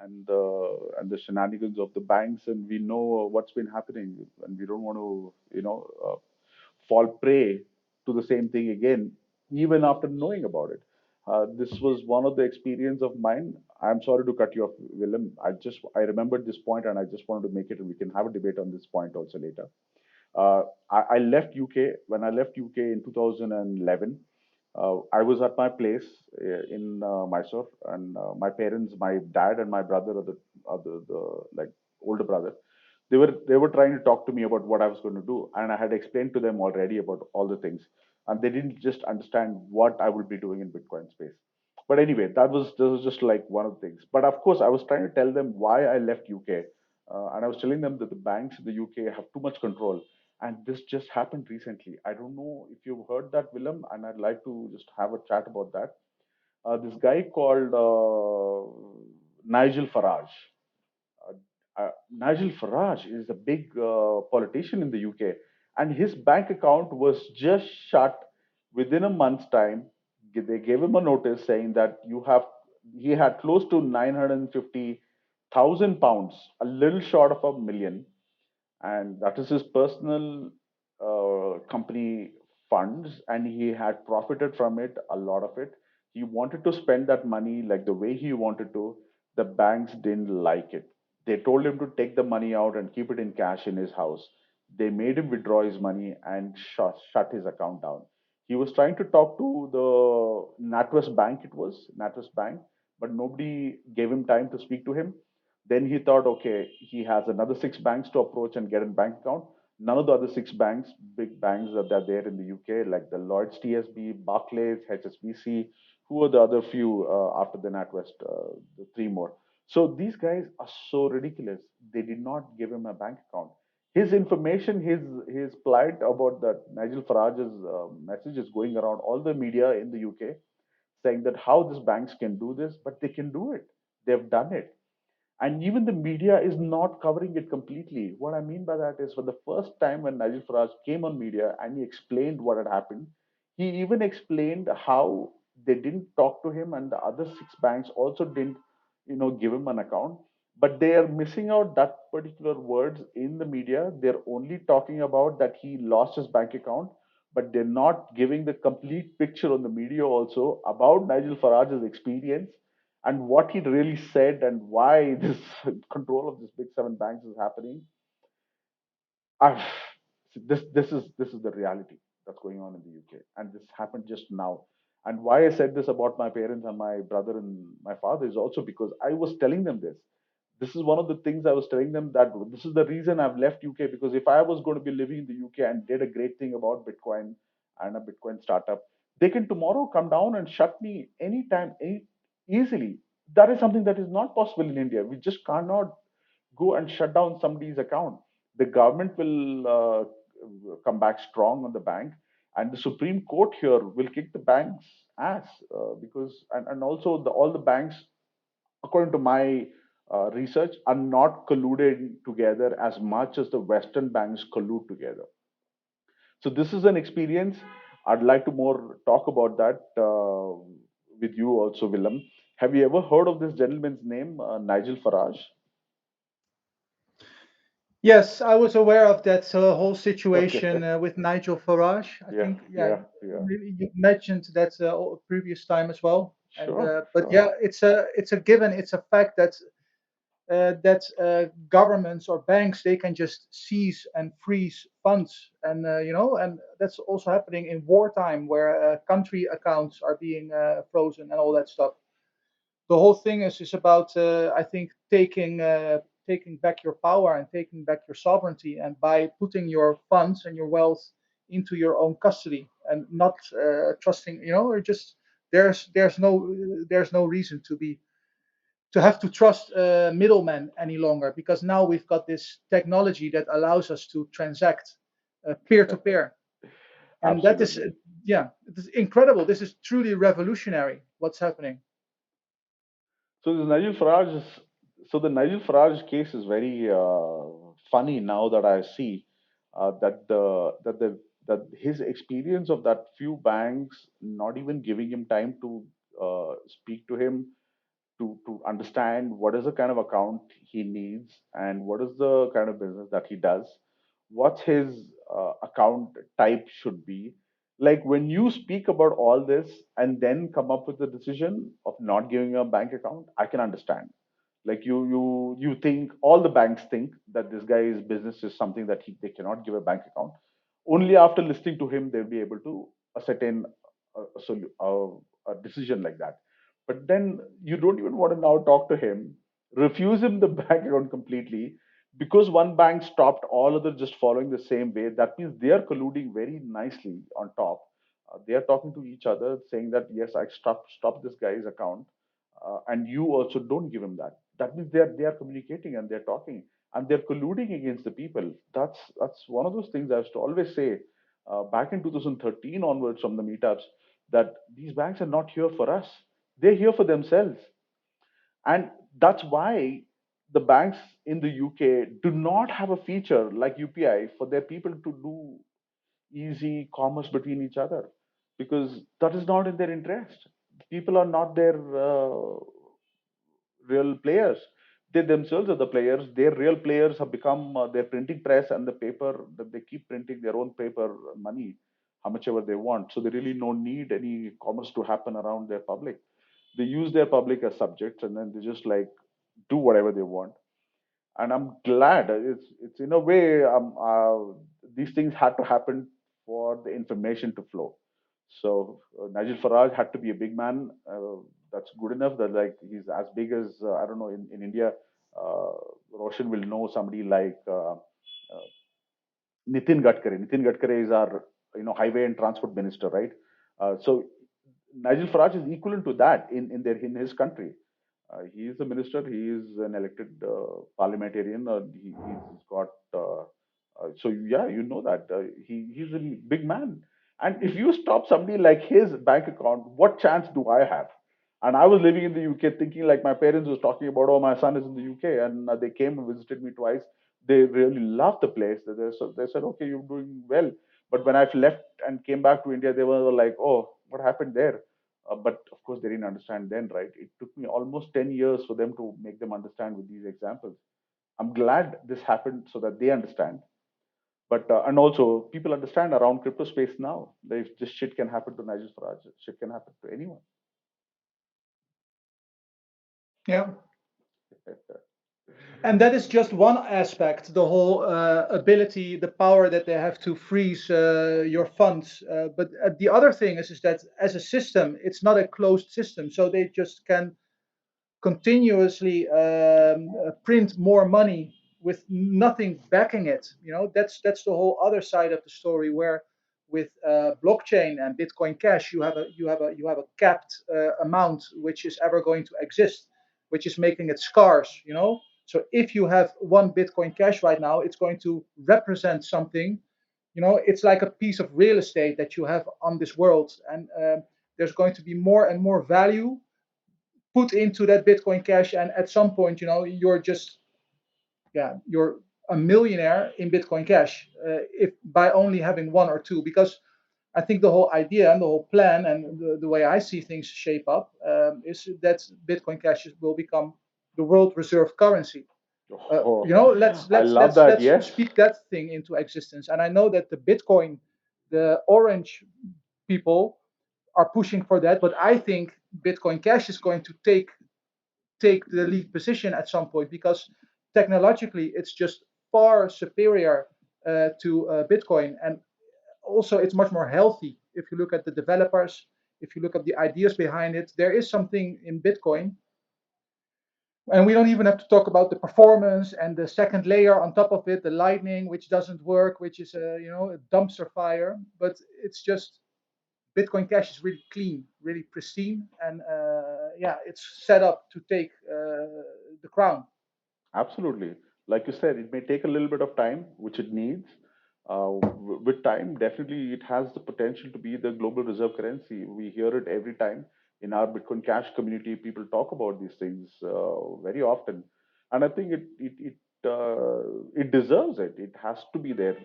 and the shenanigans of the banks, and we know what's been happening, and we don't want to, fall prey to the same thing again, even after knowing about it. This was one of the experience of mine. I'm sorry to cut you off, Willem. I remembered this point, and I just wanted to make it, and we can have a debate on this point also later. I left UK when I left UK in 2011. I was at my place in Mysore, and my parents, my dad and my brother, are the like older brother, they were trying to talk to me about what I was going to do, and I had explained to them already about all the things, and they didn't just understand what I would be doing in Bitcoin space. But anyway, that was just like one of the things. But of course, I was trying to tell them why I left UK, and I was telling them that the banks in the UK have too much control, and this just happened recently. I don't know if you've heard that, Willem, and I'd like to just have a chat about that. This guy called Nigel Farage. Nigel Farage is a big politician in the UK, and his bank account was just shut within a month's time. They gave him a notice saying that he had close to 950,000 pounds, a little short of a million, and that is his personal company funds, and he had profited from it, a lot of it. He wanted to spend that money like the way he wanted to. The banks didn't like it. They told him to take the money out and keep it in cash in his house. They made him withdraw his money and shut his account down. He was trying to talk to the NatWest Bank, it was NatWest Bank, but nobody gave him time to speak to him. Then he thought, okay, he has another six banks to approach and get a bank account. None of the other six banks, big banks that are there in the UK, like the Lloyds TSB, Barclays, HSBC, who are the other few after the NatWest, the three more. So these guys are so ridiculous. They did not give him a bank account. His information, his plight about that Nigel Farage's message is going around all the media in the UK, saying that how these banks can do this, but they can do it. They've done it, and even the media is not covering it completely. What I mean by that is, for the first time when Nigel Farage came on media and he explained what had happened, he even explained how they didn't talk to him, and the other six banks also didn't, give him an account. But they are missing out that particular words in the media. They're only talking about that he lost his bank account, but they're not giving the complete picture on the media also about Nigel Farage's experience and what he really said and why this control of this big seven banks is happening. Ah, this is the reality that's going on in the UK, and this happened just now. And why I said this about my parents and my brother and my father is also because I was telling them this. This is one of the things I was telling them, that this is the reason I've left UK, because if I was going to be living in the UK and did a great thing about Bitcoin and a Bitcoin startup, they can tomorrow come down and shut me anytime, easily. That is something that is not possible in India. We just cannot go and shut down somebody's account. The government will come back strong on the bank, and the Supreme Court here will kick the bank's ass, because and also all the banks, according to my research, are not colluding together as much as the Western banks collude together. So this is an experience. I'd like to more talk about that with you also, Willem. Have you ever heard of this gentleman's name, Nigel Farage? Yes, I was aware of that whole Okay. situation with Nigel Farage. I Yeah, think, yeah, yeah, yeah. maybe you mentioned that previous time as well. And Sure, but sure. yeah, it's a given, it's a fact that governments or banks, they can just seize and freeze funds, and and that's also happening in wartime, where country accounts are being frozen and all that stuff. The whole thing is about, I think, taking back your power and taking back your sovereignty, and by putting your funds and your wealth into your own custody, and not trusting, or just, there's no reason to have to trust middlemen any longer, because now we've got this technology that allows us to transact peer to peer. And that is, Absolutely. yeah, it is incredible. This is truly revolutionary, what's happening. So this Nigel Farage is, so the Nigel Farage case is very funny now that I see that his experience of that few banks not even giving him time to speak to him, to understand what is the kind of account he needs and what is the kind of business that he does, what his account type should be. Like when you speak about all this and then come up with the decision of not giving a bank account, I can understand. Like you think, all the banks think that this guy's business is something that they cannot give a bank account. Only after listening to him they'll be able to ascertain a decision like that. But then you don't even want to now talk to him, refuse him the bank account completely, because one bank stopped, all others just following the same way. That means they are colluding very nicely on top. They are talking to each other, saying that yes, I stop this guy's account, and you also don't give him that. That means they are communicating and they're talking and they're colluding against the people. That's one of those things I used to always say back in 2013 onwards from the meetups, that these banks are not here for us. They're here for themselves. And that's why the banks in the UK do not have a feature like UPI for their people to do easy commerce between each other, because that is not in their interest. People are not their real players. They themselves are the players. Their real players have become their printing press and the paper, that they keep printing their own paper money, how much ever they want. So they really don't need any commerce to happen around their public. They use their public as subjects, and then they just like do whatever they want. And I'm glad it's in a way, these things had to happen for the information to flow. So Nigel Farage had to be a big man. That's good enough. That like he's as big as I don't know, in India. Uh, Roshan will know somebody like Nitin Gadkari. Nitin Gadkari is our highway and transport minister, right? So Nigel Farage is equivalent to that in his country. He is a minister. He is an elected parliamentarian. He's got So yeah, you know that he's a big man. And if you stop somebody like his bank account, what chance do I have? And I was living in the UK, thinking like my parents was talking about, oh, my son is in the UK, and they came and visited me twice. They really loved the place. They said, okay, you're doing well. But when I've left and came back to India, they were like, oh, what happened there? But of course, they didn't understand then, right? It took me almost 10 years for them to make them understand with these examples. I'm glad this happened so that they understand. But and also people understand around crypto space now. If this shit can happen to Nigel Farage, shit can happen to anyone. Yeah. And that is just one aspect, the whole ability, the power that they have to freeze your funds. But the other thing is that as a system, it's not a closed system. So they just can continuously print more money with nothing backing it. That's the whole other side of the story, where with blockchain and Bitcoin Cash, you have a capped amount which is ever going to exist, which is making it scarce. So if you have one Bitcoin Cash right now, it's going to represent something. It's like a piece of real estate that you have on this world, and there's going to be more and more value put into that Bitcoin Cash, and at some point, you're a millionaire in Bitcoin Cash, if by only having one or two. Because I think the whole idea and the whole plan and the way I see things shape up is that Bitcoin Cash will become the world reserve currency. Oh, Let's I let's love let's that. let's Yes, speak that thing into existence. And I know that the orange people are pushing for that, but I think Bitcoin Cash is going to take the lead position at some point, because technologically it's just far superior to Bitcoin, and also it's much more healthy. If you look at the developers, if you look at the ideas behind it, there is something in Bitcoin. And we don't even have to talk about the performance and the second layer on top of it, the lightning, which doesn't work, which is a dumpster fire. But it's just Bitcoin Cash is really clean, really pristine, and yeah, it's set up to take the crown. absolutely. Like you said, it may take a little bit of time, which it needs. With time, definitely it has the potential to be the global reserve currency. We hear it every time in our Bitcoin Cash community. People talk about these things very often, and I think it deserves it. It has to be there.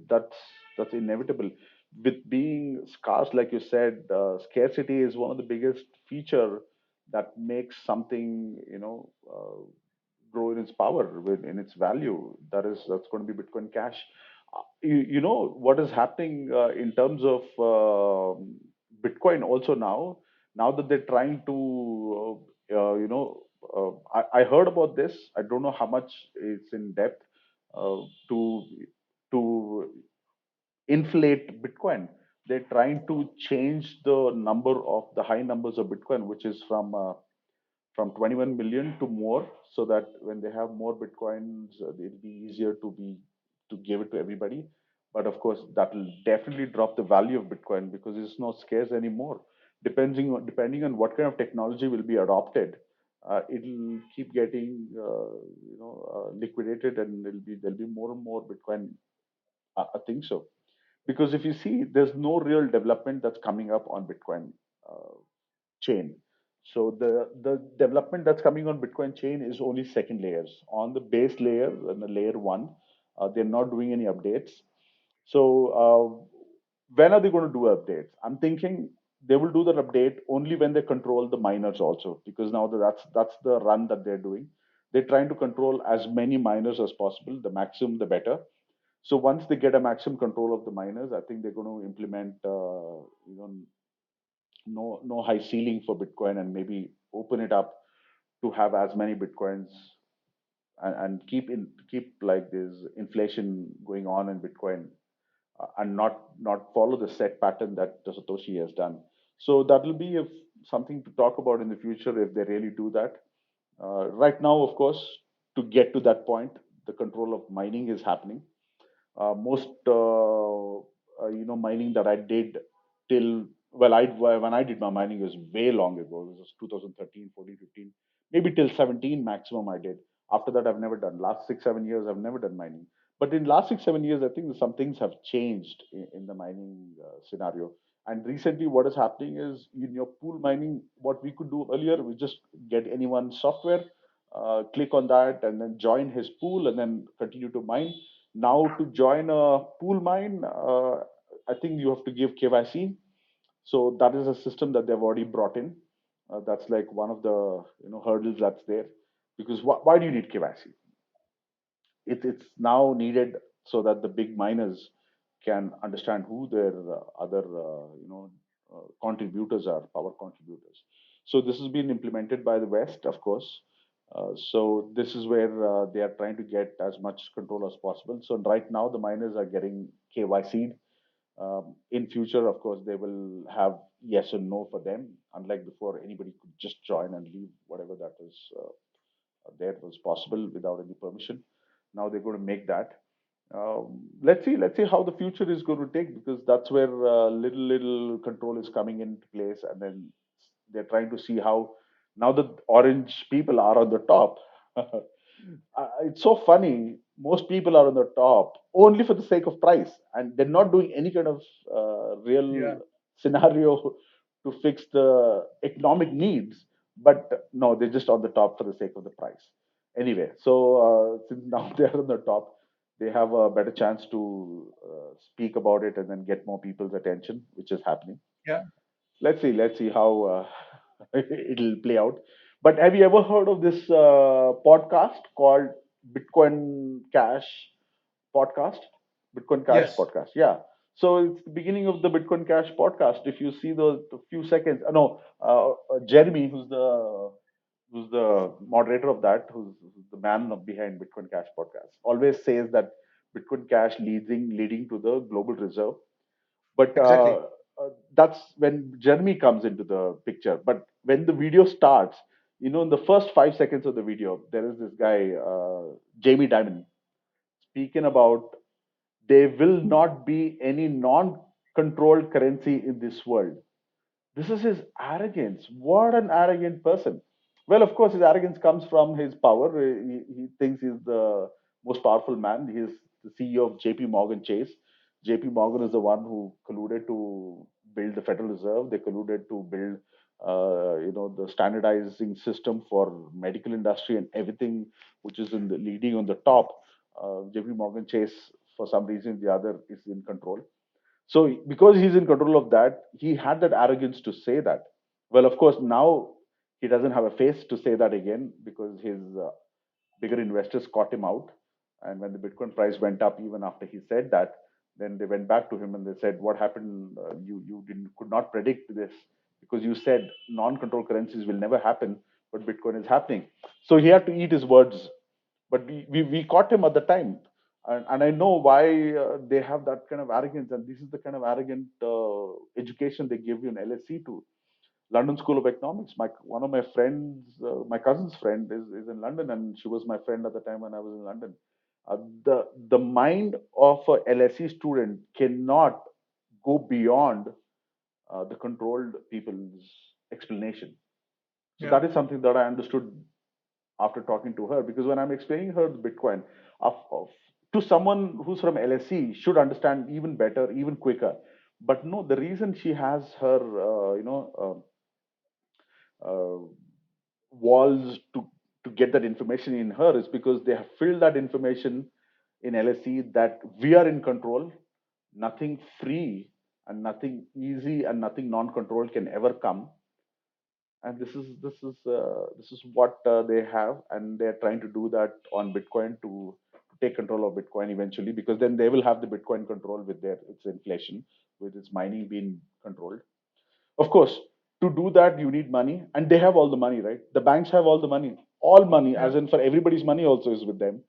That's inevitable. With being scarce, like you said, scarcity is one of the biggest feature that makes something grow in its power, in its value. That's going to be Bitcoin Cash. You know what is happening in terms of Bitcoin also now. Now that they're trying to, I heard about this. I don't know how much it's in depth uh, to to inflate Bitcoin. They're trying to change the number of the high numbers of Bitcoin, which is from 21 million to more, so that when they have more Bitcoins, it'll be easier to give it to everybody. But of course, that will definitely drop the value of Bitcoin because it's not scarce anymore. Depending on what kind of technology will be adopted, it'll keep getting liquidated, and there'll be more and more Bitcoin. I think so, because if you see, there's no real development that's coming up on Bitcoin uh, chain. So the development that's coming on Bitcoin chain is only second layers. On the base layer and the layer one, they're not doing any updates. So when are they going to do updates? I'm thinking they will do that update only when they control the miners also, because now that's the run that they're doing. They're trying to control as many miners as possible. The maximum, the better. So once they get a maximum control of the miners, I think they're going to implement no high ceiling for Bitcoin, and maybe open it up to have as many Bitcoins, and keep like this inflation going on in Bitcoin, and not follow the set pattern that the Satoshi has done. So that will be something to talk about in the future if they really do that. Right now, of course, to get to that point, the control of mining is happening. Most mining that I did till, well, I when I did my mining was way long ago. It was 2013, 14, 15, maybe till 17 maximum I did. After that, I've never done. Last 6, 7 years, I've never done mining. But in last 6 7 years, I think some things have changed in the mining scenario. And recently, what is happening is in your pool mining, what we could do earlier, we just get anyone's software, click on that, and then join his pool, and then continue to mine. Now, to join a pool mine, I think you have to give KYC. So that is a system that they've already brought in. That's like one of the hurdles that's there. Because why do you need KYC? It's now needed so that the big miners can understand who their other contributors are, power contributors. So this has been implemented by the West, of course. So this is where they are trying to get as much control as possible. So right now the miners are getting KYC'd. In future, of course, they will have yes and no for them. Unlike before, anybody could just join and leave whatever that was there was possible without any permission. Now they're going to make that. Let's see how the future is going to take, because that's where little control is coming into place, and then they're trying to see how now the orange people are on the top. It's so funny. Most people are on the top only for the sake of price, and they're not doing any kind of real Yeah. scenario to fix the economic needs. But no, they're just on the top for the sake of the price. Anyway, so since now they're on the top, they have a better chance to speak about it and then get more people's attention, which is happening. Yeah. Let's see how it'll play out. But have you ever heard of this podcast called Bitcoin Cash podcast? Bitcoin Cash Yes. podcast. Yeah. So it's the beginning of the Bitcoin Cash podcast. If you see the few seconds, no, Jeremy, who's the moderator of that, who's the man behind Bitcoin Cash podcast, always says that Bitcoin Cash leading to the global reserve. But Exactly. that's when Jeremy comes into the picture. But when the video starts, in the first 5 seconds of the video, there is this guy, Jamie Dimon, speaking about there will not be any non-controlled currency in this world. This is his arrogance. What an arrogant person. Well, of course, his arrogance comes from his power. He thinks he's the most powerful man. He's the CEO of JP Morgan Chase. JP Morgan is the one who colluded to build the Federal Reserve. They colluded to build, the standardizing system for medical industry and everything, which is in the leading on the top. JP Morgan Chase, for some reason, the other is in control. So because he's in control of that, he had that arrogance to say that. Well, of course, now he doesn't have a face to say that again, because his bigger investors caught him out. And when the Bitcoin price went up, even after he said that, then they went back to him and they said, "What happened? You didn't could not predict this, because you said non-control currencies will never happen, but Bitcoin is happening." So he had to eat his words. But we caught him at the time, and I know why they have that kind of arrogance, and this is the kind of arrogant education they give you in LSE too. London School of Economics. One of my friends, my cousin's friend, is in London, and she was my friend at the time when I was in London. The mind of a LSE student cannot go beyond the controlled people's explanation. So Yeah. that is something that I understood after talking to her, because when I'm explaining her the Bitcoin to someone who's from LSE should understand even better, even quicker. But no, the reason she has her uh, walls to get that information in her is because they have filled that information in LSE that we are in control. Nothing free and nothing easy and nothing non-controlled can ever come. And this is what they have, and they're trying to do that on Bitcoin to take control of Bitcoin eventually, because then they will have the Bitcoin control with their its inflation, with its mining being controlled. Of course, to do that, you need money, and they have all the money, right? The banks have all the money, all money, Yeah. as in for everybody's money also is with them.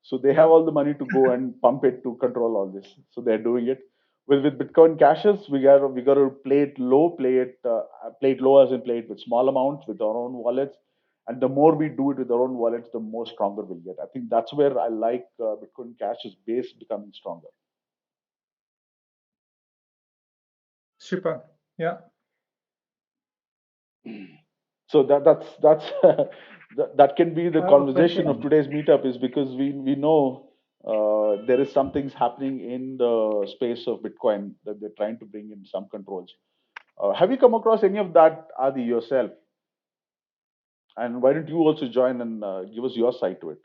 So they have Yeah. all the money to go and pump it to control all this. So they're doing it. With Bitcoin cashes, we got to play it low as in play it with small amounts with our own wallets. And the more we do it with our own wallets, the more stronger we'll get. I think that's where I like Bitcoin Cash's base becoming stronger. Super. Yeah. So that's that can be the I have a conversation of question. today's meetup, is because we know. there is some things happening in the space of Bitcoin that they're trying to bring in some controls. Have you come across any of that, Adi, yourself? And why don't you also join and give us your side to it?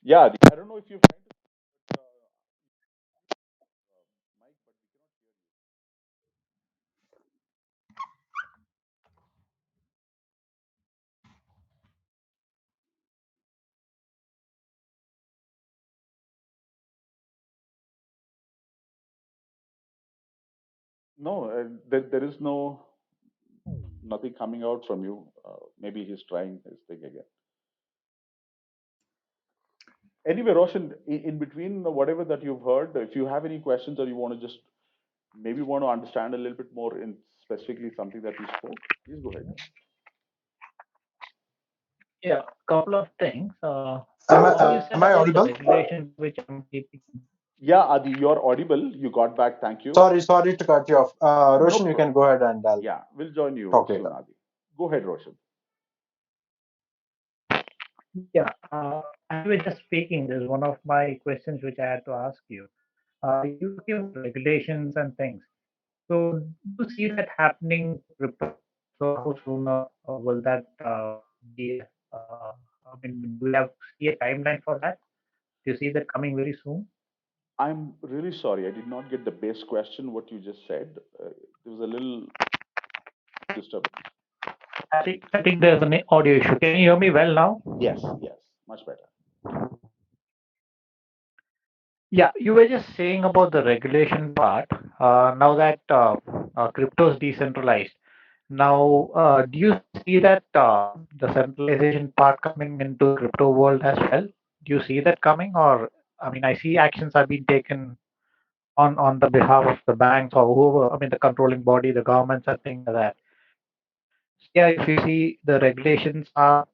Yeah, Adi, I don't know if you're trying to mic, but we cannot hear you. No, there is nothing coming out from you. Maybe he's trying his thing again. Anyway, Roshan, in between whatever that you've heard, if you have any questions or you want to just maybe want to understand a little bit more in specifically something that we spoke, please go ahead. Yeah, couple of things. Am I All you am said I about the audible? regulations, which I'm keeping. Yeah, Adi, you're audible. You got back. Thank you. Sorry to cut you off. No Roshan, you can problem. go ahead and I'll Yeah, we'll join you talk soon, later. Adi. Go ahead, Roshan. Yeah, as we were just speaking, there's one of my questions which I had to ask you. You were talking about regulations and things. So, do you see that happening to crypto? So, how sooner will that be? I mean, do you have see a timeline for that? Do you see that coming very soon? I'm really sorry. I did not get the base question, what you just said. There was a little disturbance. I think there's an audio issue. Can you hear me well now? Yes, yes, much better. Yeah, you were just saying about the regulation part. Now that crypto is decentralized, now do you see that the centralization part coming into the crypto world as well? Do you see that coming, or I mean, I see actions are being taken on the behalf of the banks or whoever. I mean, the controlling body, the governments, and things like that. So yeah, if you see the regulations are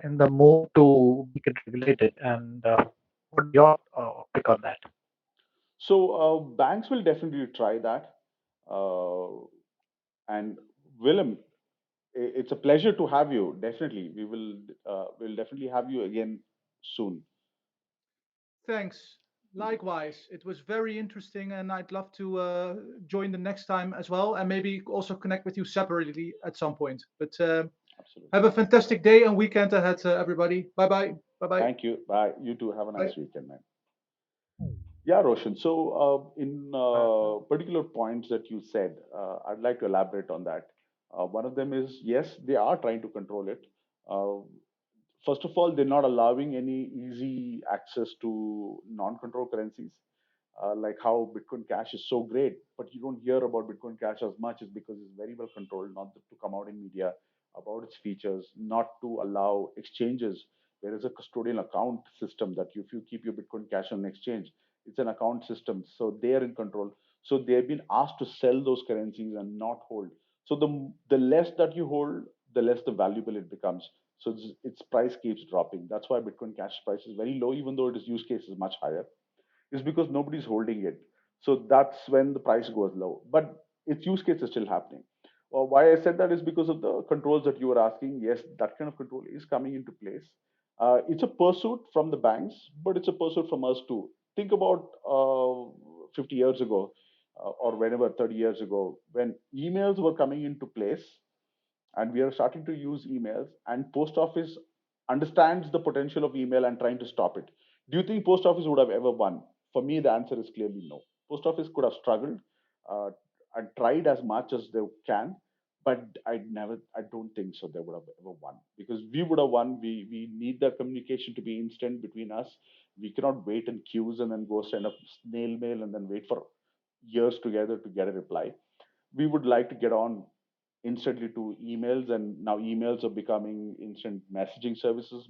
in the move to make it regulated, and what's your pick on that? So banks will definitely try that. Uh, and Willem, it's a pleasure to have you. Definitely, we'll definitely have you again soon. Thanks. Likewise, it was very interesting, and I'd love to join the next time as well, and maybe also connect with you separately at some point. But Absolutely. have a fantastic day and weekend ahead, everybody. Bye bye. Bye bye. Thank you. Bye. You too. Have a Bye. nice weekend, man. Yeah, Roshan. So, in particular points that you said, I'd like to elaborate on that. One of them is yes, they are trying to control it. Uh, First of all, they're not allowing any easy access to non-control currencies, like how Bitcoin Cash is so great, but you don't hear about Bitcoin Cash as much is because it's very well controlled, not to come out in media about its features, not to allow exchanges. There is a custodial account system that if you keep your Bitcoin Cash on an exchange, it's an account system, so they are in control. So they've been asked to sell those currencies and not hold. So the less that you hold, the less the valuable it becomes. So its price keeps dropping. That's why Bitcoin Cash price is very low, even though its use case is much higher, is because nobody's holding it. So that's when the price goes low. But its use case is still happening. Well, why I said that is because of the controls that you were asking. Yes, that kind of control is coming into place. It's a pursuit from the banks, but it's a pursuit from us too. Think about 50 years ago, or whenever 30 years ago, when emails were coming into place and we are starting to use emails, and post office understands the potential of email and trying to stop it. Do you think post office would have ever won? For me, the answer is clearly no. Post office could have struggled uh, and tried as much as they can, but I don't think so they would have ever won, because we would have won. We need that communication to be instant between us. We cannot wait in queues and then go send a snail mail and then wait for years together to get a reply. We would like to get on instantly to emails, and now emails are becoming instant messaging services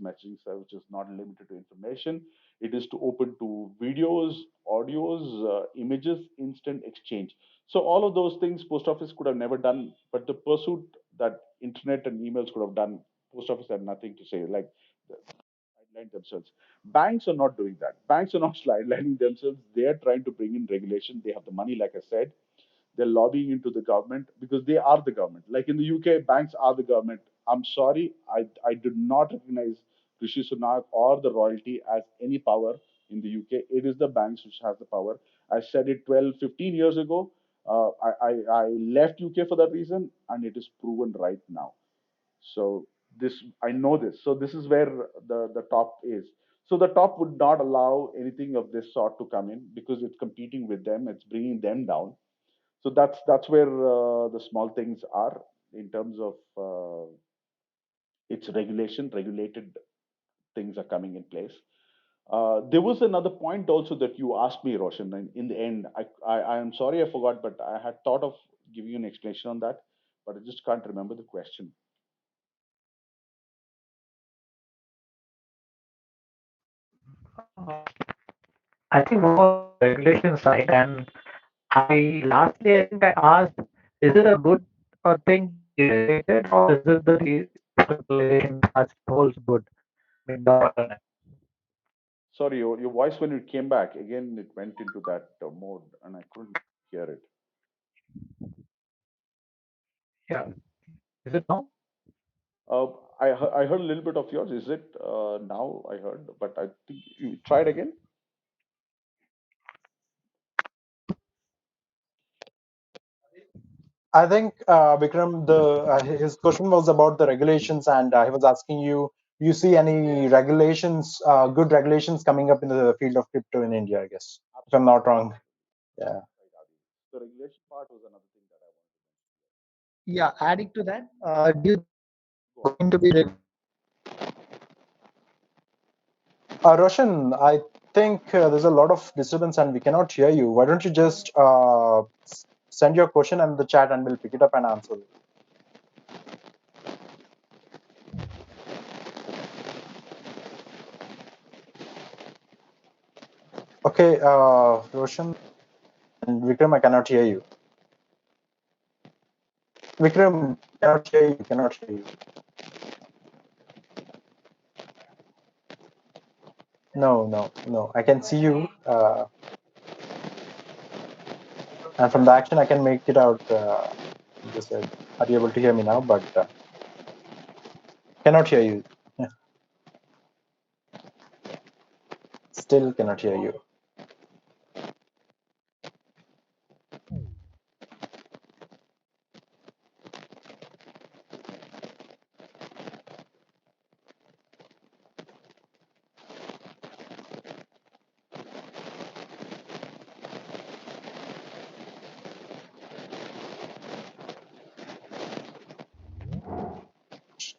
not limited to information. It is to open to videos, audios, images, instant exchange. So all of those things post office could have never done, but the pursuit that internet and emails could have done, post office had nothing to say, like sideline themselves. Banks are not doing that. Banks are not sidelining themselves. They are trying to bring in regulation. They have the money, like I said. They're lobbying into the government because they are the government. Like in the UK, banks are the government. I'm sorry, I do not recognize Rishi Sunak or the royalty as any power in the UK. It is the banks which have the power. I said it 12, 15 years ago. I left UK for that reason, and it is proven right now. So this I know this. So this is where the top is. So the top would not allow anything of this sort to come in because it's competing with them. It's bringing them down. So that's where the small things are in terms of its regulation. Regulated things are coming in place. There was another point also that you asked me, Roshan. And in the end, I am sorry I forgot, but I had thought of giving you an explanation on that, but I just can't remember the question. I think more on the regulation side, and I think I asked, is it a good thing to be regulated, or is it the decentralization as it holds good? I mean, the bottleneck. Sorry, your voice when it came back again, it went into that mode, and I couldn't hear it. Yeah. Is it now? Uh, I heard a little bit of yours. Is it now? I heard, but I think you tried again. I think Vikram, the his question was about the regulations, and he was asking you, do you see any regulations, good regulations coming up in the field of crypto in India? I guess, if I'm Absolutely. not wrong. Yeah. The regulation part was another thing that I wanted to Yeah, adding to that, do you think go on. going to be Roshan, I think there's a lot of disturbance and we cannot hear you. Why don't you just send your question in the chat and we'll pick it up and answer it. Okay, Roshan and Vikram, I cannot hear you. Vikram, cannot hear you, cannot hear you. No, no, no. I can see you. And from the action, I can make it out. Just said, are you able to hear me now? But cannot hear you. Still cannot hear you.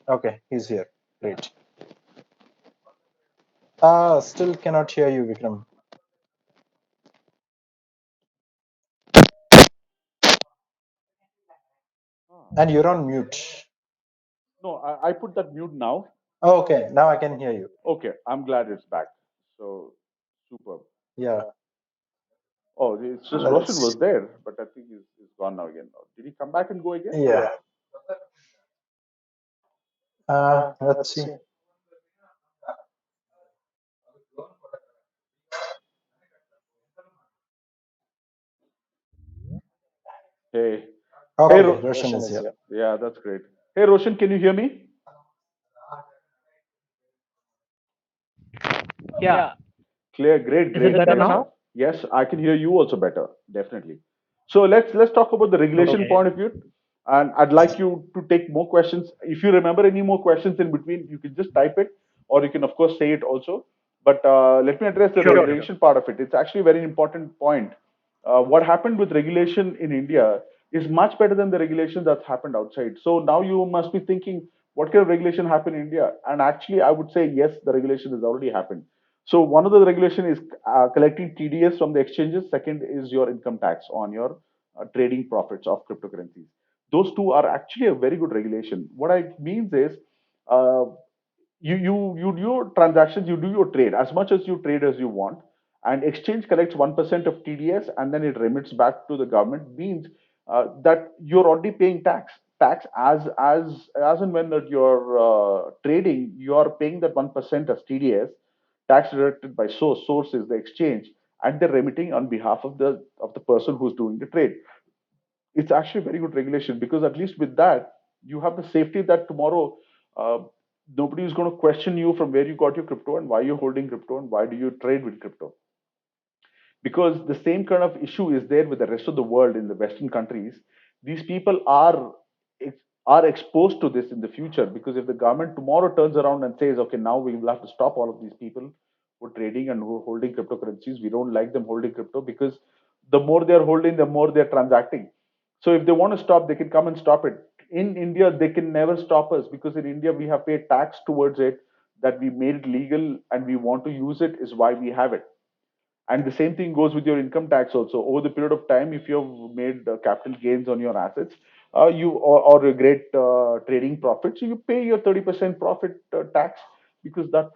Okay, he's here. Great. Still cannot hear you, Vikram. Ah. And you're on mute. No, I put that mute now. Oh, okay, now I can hear you. Okay, I'm glad it's back. So super. Yeah, Oh, it's just Roshan let's. was there, but I think he's gone now again. Did he come back and go again? Yeah. Let's see. Hey, hey, Okay, Roshan is here. yeah, that's great. Hey, Roshan, can you hear me? Yeah. Clear, great, Is it great, better great now? stuff. Yes, I can hear you also better, definitely. So let's talk about the regulation Okay. point of view, and I'd like you to take more questions. If you remember any more questions in between, you can just type it, or you can of course say it also. But let me address the Sure, sure. regulation part of it. It's actually a very important point. What happened with regulation in India is much better than the regulation that's happened outside. So now you must be thinking, what kind of regulation happened in India? And actually, I would say yes, the regulation has already happened. So one of the regulation is collecting TDS from the exchanges. Second is your income tax on your trading profits of cryptocurrencies. Those two are actually a very good regulation. What I means is uh, you do your transactions, you do your trade as much as you trade as you want, and exchange collects 1% of TDS and then it remits back to the government. Means that you're already paying tax as and when that you're trading, you are paying that 1% as TDS, tax deducted by source is the exchange, and they're remitting on behalf of the person who's doing the trade. it's actually very good regulation, because at least with that you have the safety that tomorrow uh, nobody is going to question you from where you got your crypto and why you're holding crypto and why do you trade with crypto, because the same kind of issue is there with the rest of the world in the Western countries. These people are exposed to this in the future, because if the government tomorrow turns around and says, okay, now we will have to stop all of these people who are trading and who are holding cryptocurrencies, we don't like them holding crypto, because the more they're holding, the more they're transacting. So if they want to stop, they can come and stop it. In India, they can never stop us, because in India we have paid tax towards it, that we made it legal and we want to use it, is why we have it. And the same thing goes with your income tax also. Over the period of time, if you've made capital gains on your assets, or a great trading profit, so you pay your 30% profit tax, because that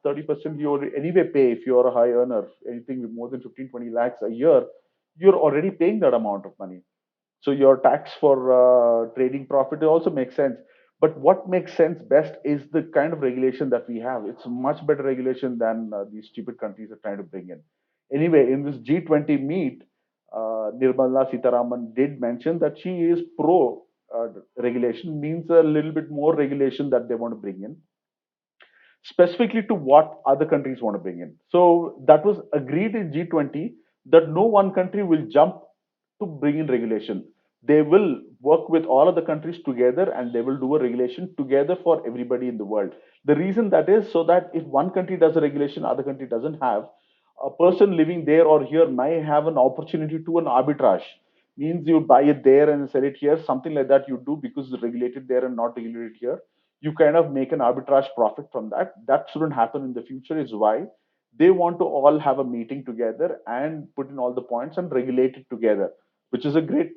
30% you already anyway pay. If you're a high earner, anything with more than 15-20 lakhs a year, you're already paying that amount of money. So your tax for trading profit also makes sense. But what makes sense best is the kind of regulation that we have. It's much better regulation than these stupid countries are trying to bring in. Anyway, in this G20 meet, Nirmala Sitaraman did mention that she is pro regulation, means a little bit more regulation that they want to bring in, specifically to what other countries want to bring in. So that was agreed in G20, that no one country will jump to bring in regulation. They will work with all of the countries together and they will do a regulation together for everybody in the world. The reason that is so that if one country does a regulation, other country doesn't have, a person living there or here may have an opportunity to an arbitrage. Means you buy it there and sell it here, something like that you do, because it's regulated there and not regulated here. You kind of make an arbitrage profit from that. That shouldn't happen in the future, is why they want to all have a meeting together and put in all the points and regulate it together, which is a great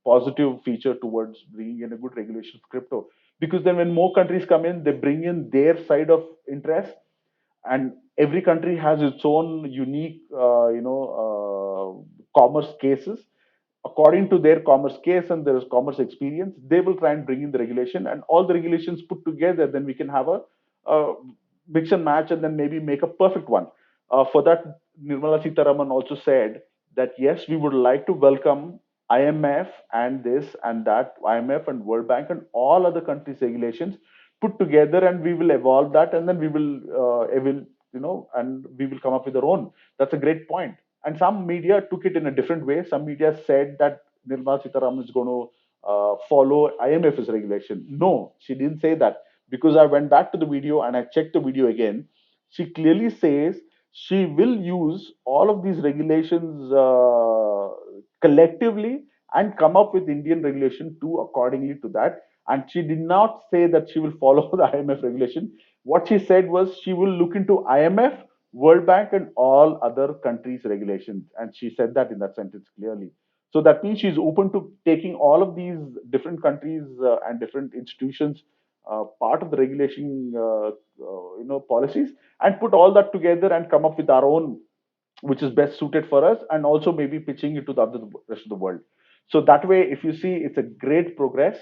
positive feature towards bringing in a good regulation of crypto. Because then when more countries come in, they bring in their side of interest, and every country has its own unique commerce cases. According to their commerce case and their commerce experience, they will try and bring in the regulation, and all the regulations put together, then we can have a mix and match and then maybe make a perfect one. For that, Nirmala Sitaraman also said that yes, we would like to welcome IMF and this and that, IMF and World Bank and all other countries' regulations put together, and we will evolve that, and then we will and we will come up with our own. That's a great point. And some media took it in a different way. Some media said that Nirmala Sitaraman is going to follow IMF's regulation. No, she didn't say that, because I went back to the video and I checked the video again. She clearly says she will use all of these regulations collectively and come up with Indian regulation too accordingly to that. And she did not say that she will follow the IMF regulation. What she said was she will look into IMF, World Bank, and all other countries' regulations. And she said that in that sentence clearly. So that means she's open to taking all of these different countries and different institutions part of the regulation, policies, and put all that together and come up with our own, which is best suited for us, and also maybe pitching it to the rest of the world. So that way, if you see, it's a great progress.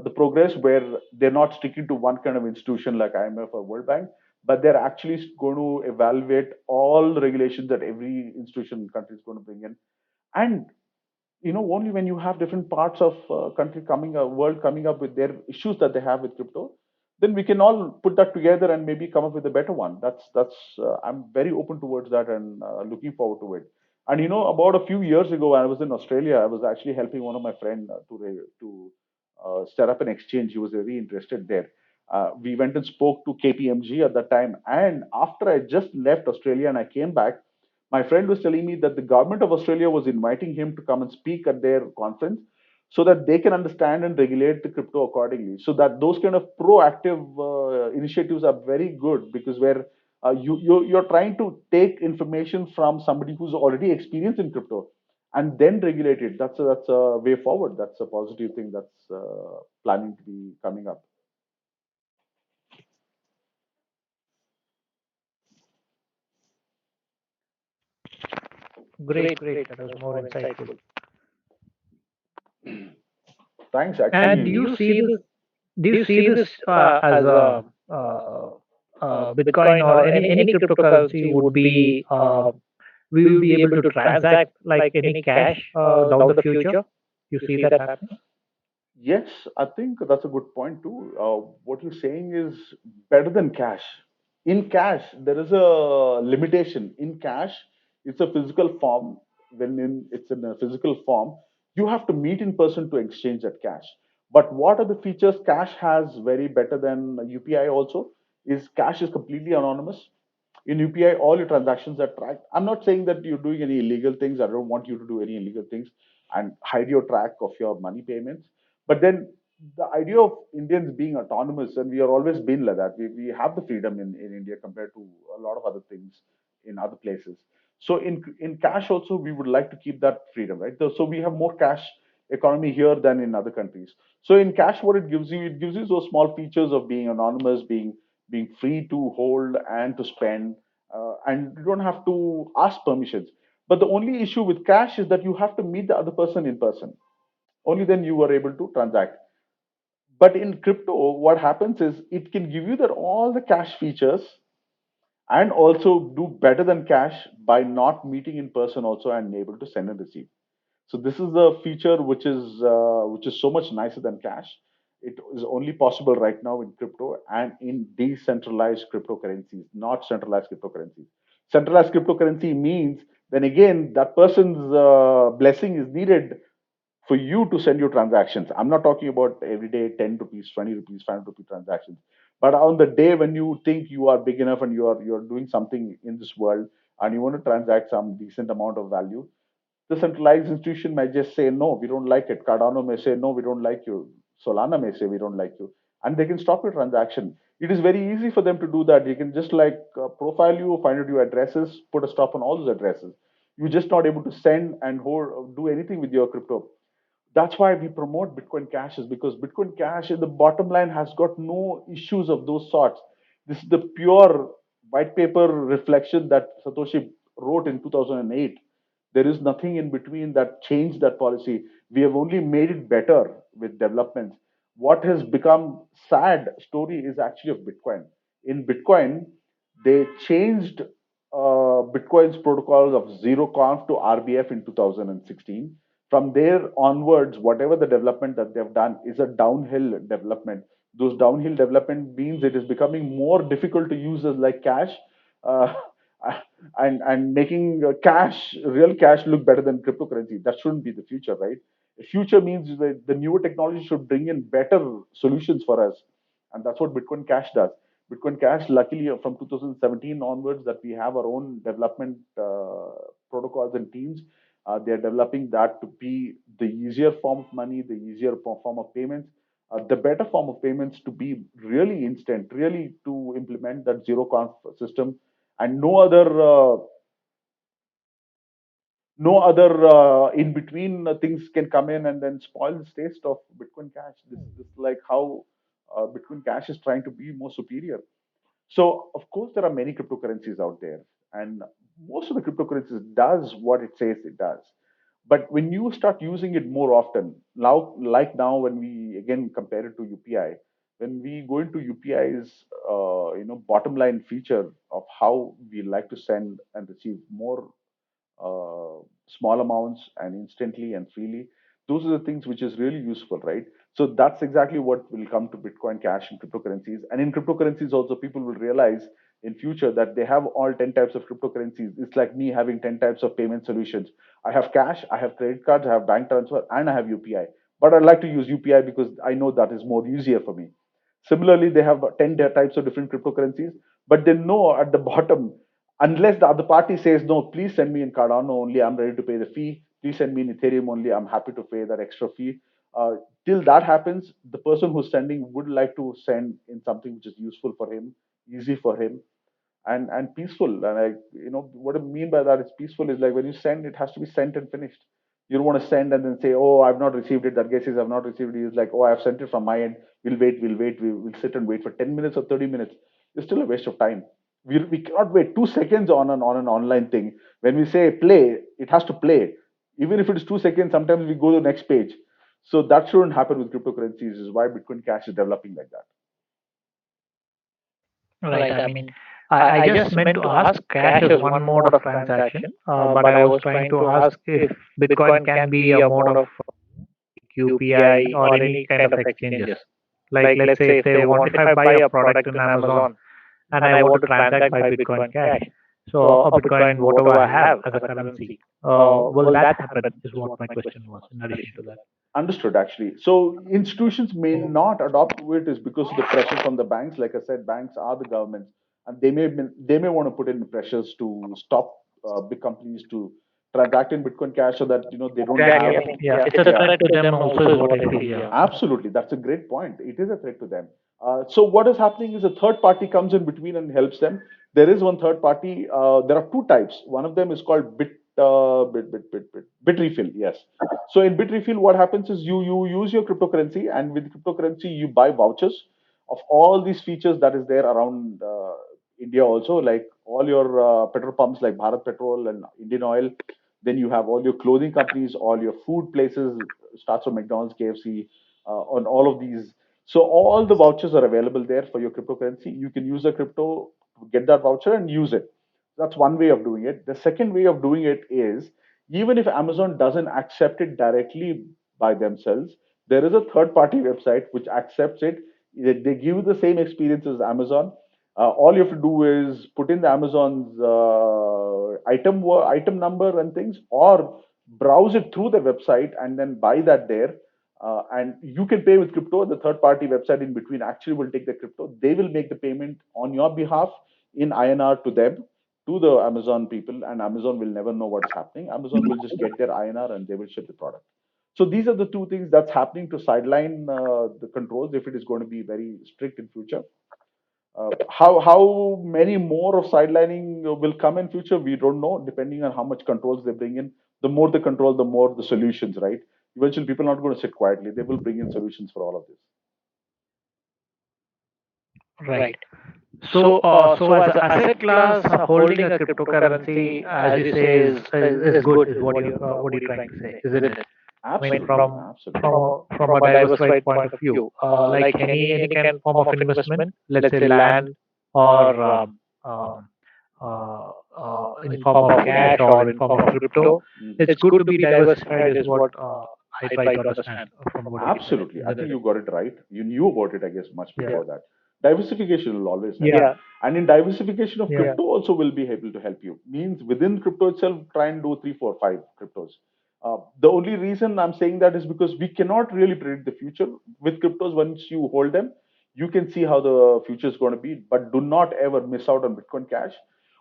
The progress where they're not sticking to one kind of institution like IMF or World Bank, but they're actually going to evaluate all the regulations that every institution and country is going to bring in. And only when you have different parts of country coming world coming up with their issues that they have with crypto, then we can all put that together and maybe come up with a better one. That's I'm very open towards that and looking forward to it. And about a few years ago, I was in Australia. I was actually helping one of my friend to set up an exchange. He was very interested there. We went and spoke to KPMG at that time, and after I just left Australia and I came back, my friend was telling me that the government of Australia was inviting him to come and speak at their conference, so that they can understand and regulate the crypto accordingly. So that those kind of proactive initiatives are very good, because where you're trying to take information from somebody who's already experienced in crypto and then regulate it. That's a way forward. That's a positive thing that's planning to be coming up. Great, great. That was more insightful. Thanks. And Actually, do you see this as a Bitcoin or any cryptocurrency would be we will be able to transact like any cash down the future? You see that happening? Yes, I think that's a good point too. What you're saying is better than cash. In cash, there is a limitation. In cash, it's a physical form. It's in a physical form, you have to meet in person to exchange that cash. But what are the features cash has very better than UPI also is cash is completely anonymous. In UPI, all your transactions are tracked. I'm not saying that you're doing any illegal things. I don't want you to do any illegal things and hide your track of your money payments. But then the idea of Indians being autonomous, and we are always been like that. We have the freedom in India compared to a lot of other things in other places. So in cash also, we would like to keep that freedom, right? So we have more cash economy here than in other countries. So in cash, what it gives you those small features of being anonymous, being free to hold and to spend, and you don't have to ask permissions. But the only issue with cash is that you have to meet the other person in person. Only then you are able to transact. But in crypto, what happens is it can give you that all the cash features and also do better than cash by not meeting in person also and able to send and receive. So this is the feature which is so much nicer than cash. It is only possible right now in crypto and in decentralized cryptocurrencies, not centralized cryptocurrencies. Centralized cryptocurrency means then again that person's blessing is needed for you to send your transactions. I'm not talking about every day 10 rupees, 20 rupees, 5 rupee transactions. But on the day when you think you are big enough and you're doing something in this world and you want to transact some decent amount of value, the centralized institution might just say, no, we don't like it. Cardano may say, no, we don't like you. Solana may say, we don't like you. And they can stop your transaction. It is very easy for them to do that. You can just like profile you, find out your addresses, put a stop on all those addresses. You're just not able to send and hold, do anything with your crypto. That's why we promote Bitcoin Cash is because Bitcoin Cash in the bottom line has got no issues of those sorts. This is the pure white paper reflection that Satoshi wrote in 2008. There is nothing in between that changed that policy. We have only made it better with developments. What has become sad story is actually of Bitcoin. In Bitcoin, they changed Bitcoin's protocols of zero conf to RBF in 2016. From there onwards, whatever the development that they've done is a downhill development. Those downhill development means it is becoming more difficult to use as like cash, uh, and making cash, real cash, look better than cryptocurrency. That shouldn't be the future, right? The future means that the newer technology should bring in better solutions for us, and that's what Bitcoin Cash does. Bitcoin Cash, luckily, from 2017 onwards, that we have our own development protocols and teams. They are developing that to be the easier form of money, the easier form of payments, the better form of payments to be really instant, really to implement that zero conf system, and no other in between things can come in and then spoil the taste of Bitcoin Cash. This like how Bitcoin Cash is trying to be more superior. So of course there are many cryptocurrencies out there, and most of the cryptocurrencies does what it says it does. But when you start using it more often, now like now when we again compare it to UPI, when we go into UPI's bottom line feature of how we like to send and receive more uh, small amounts and instantly and freely. Those are the things which is really useful, right? So that's exactly what will come to Bitcoin Cash and cryptocurrencies. And in cryptocurrencies also, people will realize in future that they have all 10 types of cryptocurrencies. It's like me having 10 types of payment solutions. I have cash, I have credit cards, I have bank transfer, and I have UPI. But I like to use UPI because I know that is more easier for me. Similarly, they have 10 types of different cryptocurrencies, but they know at the bottom, unless the other party says, no, please send me in Cardano only, I'm ready to pay the fee. Please send me in Ethereum only, I'm happy to pay that extra fee. Till that happens, the person who's sending would like to send in something which is useful for him, easy for him, and peaceful. And what I mean by that is peaceful is like when you send, it has to be sent and finished. You don't want to send and then say, oh, I've not received it. That guy says I've not received it. He's like, oh, I've sent it from my end. We'll wait, we'll sit and wait for 10 minutes or 30 minutes. It's still a waste of time. We cannot wait 2 seconds on an online thing. When we say play, it has to play. Even if it is 2 seconds, sometimes we go to the next page. So that shouldn't happen with cryptocurrencies, is why Bitcoin Cash is developing like that. Right. I mean, I just meant to ask, cash is one mode of transaction, but I was trying to ask if Bitcoin can be a mode of UPI or any kind of exchanges. Like, let's say if I buy a product in Amazon and I want to transact by Bitcoin Cash, so a Bitcoin, whatever I have as a currency, will that happen? Is what my question was. In addition to that, Understood, actually. So institutions may not adopt to it is because of the pressure from the banks. Like I said, banks are the governments, and they may want to put in pressures to stop big companies to transact in Bitcoin Cash so that they don't exactly. have. I mean, yeah, it's a Yeah, threat to them also, is what I feel. Yeah. absolutely. That's a great point. It is a threat to them. So what is happening is a third party comes in between and helps them. There is one third party. There are two types. One of them is called bit refill. Yes. So in bit refill, what happens is you use your cryptocurrency, and with cryptocurrency you buy vouchers of all these features that is there around India also, like all your petrol pumps like Bharat Petrol and Indian Oil. Then you have all your clothing companies, all your food places, starts from McDonald's, KFC, on all of these. So all the vouchers are available there for your cryptocurrency. You can use the crypto to get that voucher and use it. That's one way of doing it. The second way of doing it is, even if Amazon doesn't accept it directly by themselves, there is a third party website which accepts it. They give you the same experience as Amazon. All you have to do is put in the Amazon's item number and things, or browse it through the website and then buy that there. And you can pay with crypto. The third party website in between actually will take the crypto. They will make the payment on your behalf in INR to them, to the Amazon people, and Amazon will never know what's happening. Amazon will just get their INR and they will ship the product. So these are the two things that's happening to sideline the controls if it is going to be very strict in future. How many more of sidelining will come in future? We don't know. Depending on how much controls they bring in, the more the control, the more the solutions. Right? Eventually, people are not going to sit quietly. They will bring in solutions for all of this. Right. So as an asset class, holding a cryptocurrency, as you say, is good. Is what you're trying to say, isn't it? I mean, Absolutely, absolutely. from a diversified point of view, like any kind of form of investment, let's say land or in form of cash or in form of crypto, Mhm. it's good to be diversified, is what I try to understand from what you said, Absolutely. I isn't think it? you got it right. You knew about it, I guess, much Yeah. before that. Diversification will always help. Yeah. And in diversification of Yeah. crypto also will be able to help you. Means within crypto itself, try and do three, four, five cryptos. The only reason I'm saying that is because we cannot really predict the future. With cryptos, once you hold them, you can see how the future is going to be. But do not ever miss out on Bitcoin Cash.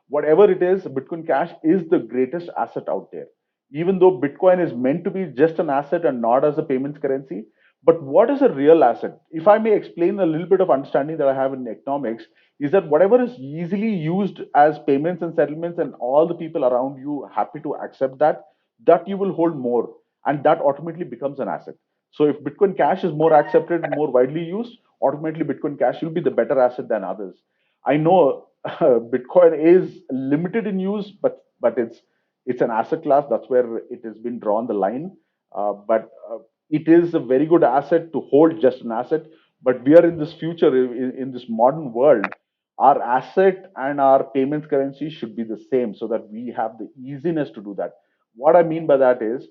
Whatever it is, Bitcoin Cash is the greatest asset out there. Even though Bitcoin is meant to be just an asset and not as a payments currency, but what is a real asset? If I may explain a little bit of understanding that I have in economics, is that whatever is easily used as payments and settlements, and all the people around you happy to accept that, that you will hold more, and that ultimately becomes an asset. So if Bitcoin Cash is more accepted, more widely used, automatically Bitcoin Cash will be the better asset than others. I know Bitcoin is limited in use, but it's an asset class. That's where it has been drawn the line. But it is a very good asset to hold, just an asset. But we are in this future, in this modern world. Our asset and our payments currency should be the same, so that we have the easiness to do that. What I mean by that is,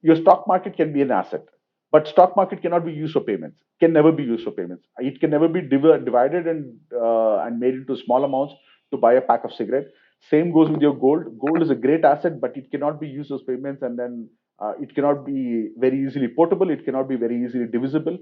your stock market can be an asset, but stock market cannot be used for payments. Can never be used for payments. It can never be divided and made into small amounts to buy a pack of cigarette. Same goes with your gold. Gold is a great asset, but it cannot be used as payments, and then it cannot be very easily portable. It cannot be very easily divisible.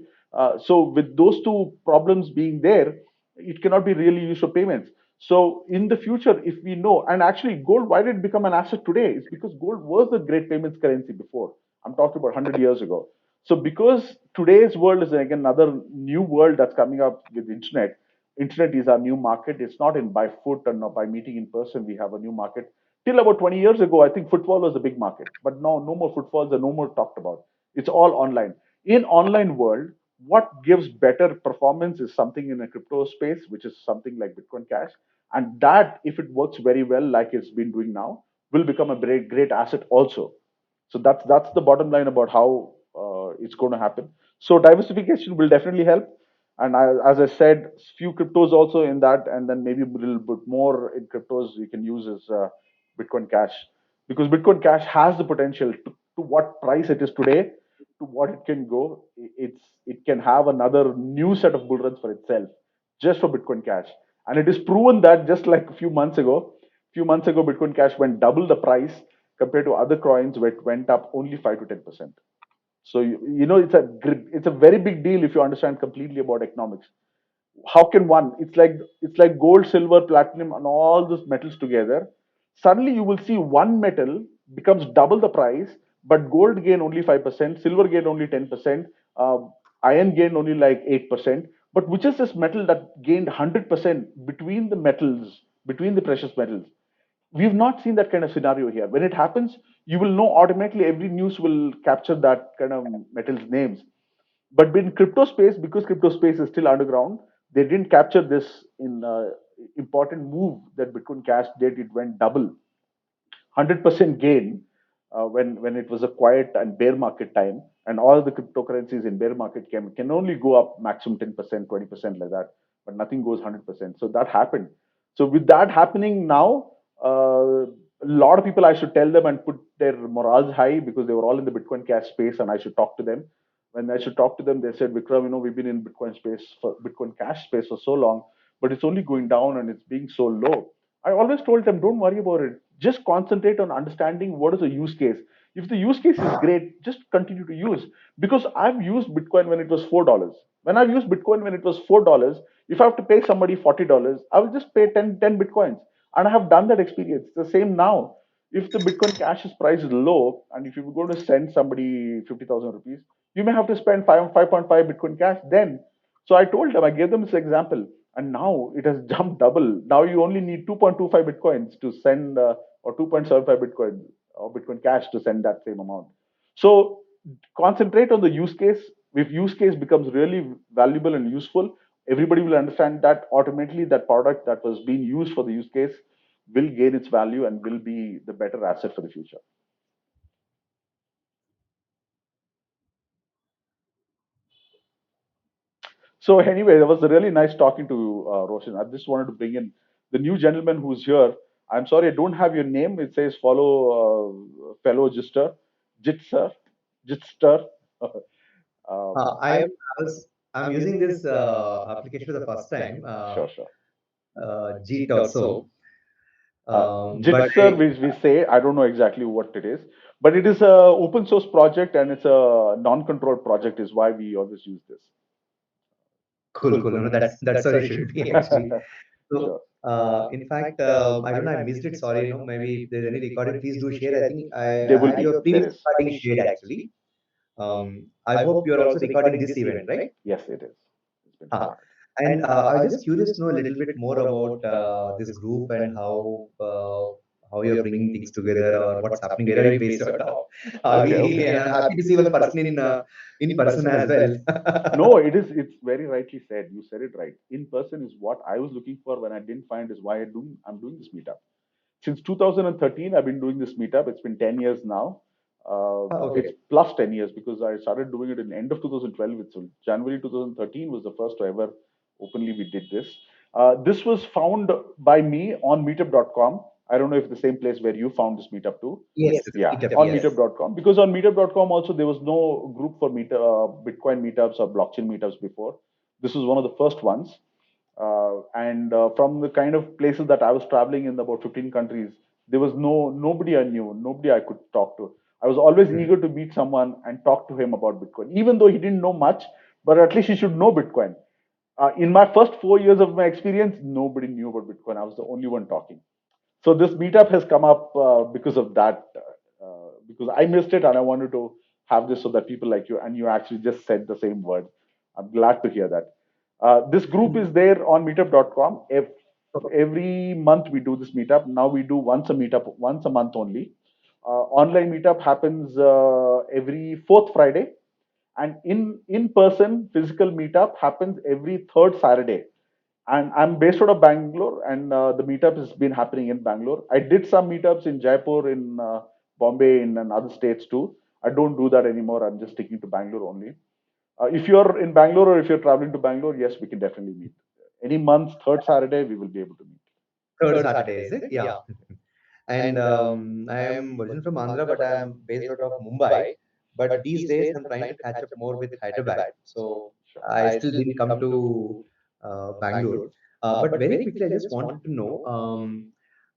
So with those two problems being there, it cannot be really used for payments. So in the future, if we know, and actually gold, why did it become an asset today? It's because gold was the great payments currency before. I'm talking about 100 years ago. So because today's world is again another new world that's coming up with internet. Internet is our new market. It's not in by foot and not by meeting in person. We have a new market. Till about 20 years ago, I think football was a big market, but now no more footballs are no more talked about. It's all online. In online world, what gives better performance is something in a crypto space, which is something like Bitcoin Cash, and that, if it works very well, like it's been doing now, will become a great asset also. So that's the bottom line about how it's going to happen. So diversification will definitely help, And as I said, few cryptos also in that, and then maybe a little bit more in cryptos you can use is Bitcoin Cash, because Bitcoin Cash has the potential to what price it is today, to what it can go. It can have another new set of bull runs for itself, just for Bitcoin Cash, and it is proven that just like a few months ago, Bitcoin Cash went double the price compared to other coins, where it went up only 5 to 10%. So it's a very big deal if you understand completely about economics. How can one? It's like gold, silver, platinum, and all those metals together. Suddenly, you will see one metal becomes double the price, but gold gain only 5%, silver gain only 10%, uh, iron gain only like 8%. But which is this metal that gained 100% between the metals, between the precious metals? We've not seen that kind of scenario here. When it happens, you will know automatically. Every news will capture that kind of metals names. But in crypto space, because crypto space is still underground, they didn't capture this in important move that Bitcoin Cash did. It went double, 100% gain when it was a quiet and bear market time, and all the cryptocurrencies in bear market can only go up maximum 10%, 20% like that, but nothing goes 100%. So that happened. So with that happening now, a lot of people, I should tell them and put their morals high, because they were all in the Bitcoin Cash space, and I should talk to them. When I should talk to them, they said, Vikram, we've been in Bitcoin Cash space for so long, but it's only going down and it's being so low. I always told them, don't worry about it. Just concentrate on understanding what is the use case. If the use case is great, just continue to use. Because I've used Bitcoin when it was $4. When I've used Bitcoin when it was $4, if I have to pay somebody $40, I will just pay 10 Bitcoins. And I have done that experience. It's the same now. If the Bitcoin Cash's price is low, and if you're going to send somebody 50,000 rupees, you may have to spend 5.5 Bitcoin Cash then. So I told them, I gave them this example, and now it has jumped double. Now you only need 2.25 bitcoins to send, or 2.75 bitcoin or Bitcoin Cash to send that same amount. So concentrate on the use case. If use case becomes really valuable and useful, everybody will understand that automatically that product that was being used for the use case will gain its value and will be the better asset for the future. So anyway, that was really nice talking to Roshan. I just wanted to bring in the new gentleman who's here. I'm sorry, I don't have your name. It says follow fellow Gister, Jitster, Jitster. I am I'm using this application for the first time, Sure, sure. Jeet also. But Jitster, we say, I don't know exactly what it is, but it is a open source project and it's a non-controlled project is why we always use this. cool, cool. No, that's what it should be actually. So, Sure. in fact, I don't know, I missed it. Sorry, maybe if there's any recording, please do share. I think There I will had be. your There previous is. recording shared actually. I hope you're also recording this event, right? Yes, it is. It's been Uh, recorded. and I was just curious to know a little bit more about this group and how you're bringing things together or what's happening. Where are you based out of? Okay, okay. And I'm happy to see one person in person as well. No, it is. It's very rightly said. You said it right. In person is what I was looking for when I didn't find is why I'm doing this meetup. Since 2013, I've been doing this meetup. It's been 10 years now. Okay. It's plus 10 years because I started doing it in the end of 2012. It's January 2013 was the first ever openly we did this. This was found by me on meetup.com. I don't know if the same place where you found this meetup too. Yes, Yeah, meetup, on yes. meetup.com, because on meetup.com also there was no group for Bitcoin meetups or blockchain meetups before. This was one of the first ones. And from the kind of places that I was traveling in about 15 countries, there was nobody I knew, nobody I could talk to. I was always eager to meet someone and talk to him about Bitcoin, even though he didn't know much, but at least he should know Bitcoin. In my first 4 years of my experience, nobody knew about Bitcoin. I was the only one talking. So this meetup has come up because of that, because I missed it and I wanted to have this so that people like you, and you actually just said the same word. I'm glad to hear that. This group is there on meetup.com. If every month we do this meetup. Now we do once a meetup, once a month only. Online meetup happens every fourth Friday, and in person physical meetup happens every third Saturday. And I'm based out of Bangalore, and the meetup has been happening in Bangalore. I did some meetups in Jaipur, in Bombay, in and other states too. I don't do that anymore. I'm just sticking to Bangalore only. If you're in Bangalore or if you're traveling to Bangalore, yes, we can definitely meet. Any month, third Saturday, we will be able to meet. Third Saturday, is it? Yeah. And I am originally from Andhra, but I am based out of Mumbai. But these days, I'm trying to catch up more with Hyderabad. So Sure. I still didn't come to Bangalore. But very quickly, I just wanted to know.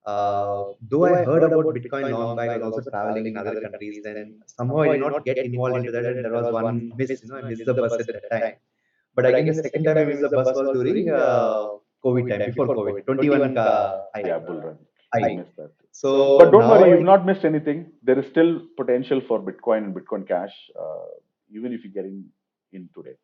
Though I heard about Bitcoin long back, I was also traveling in other countries. Then somehow I did not get involved into that, and there was one miss. I missed the bus at that time. But again, the second time I missed the bus was during COVID time, before COVID, 21 high. Yeah, bull run. You High. missed that. So But don't now worry, I you've not missed anything. There is still potential for Bitcoin and Bitcoin Cash, even if you're getting in today.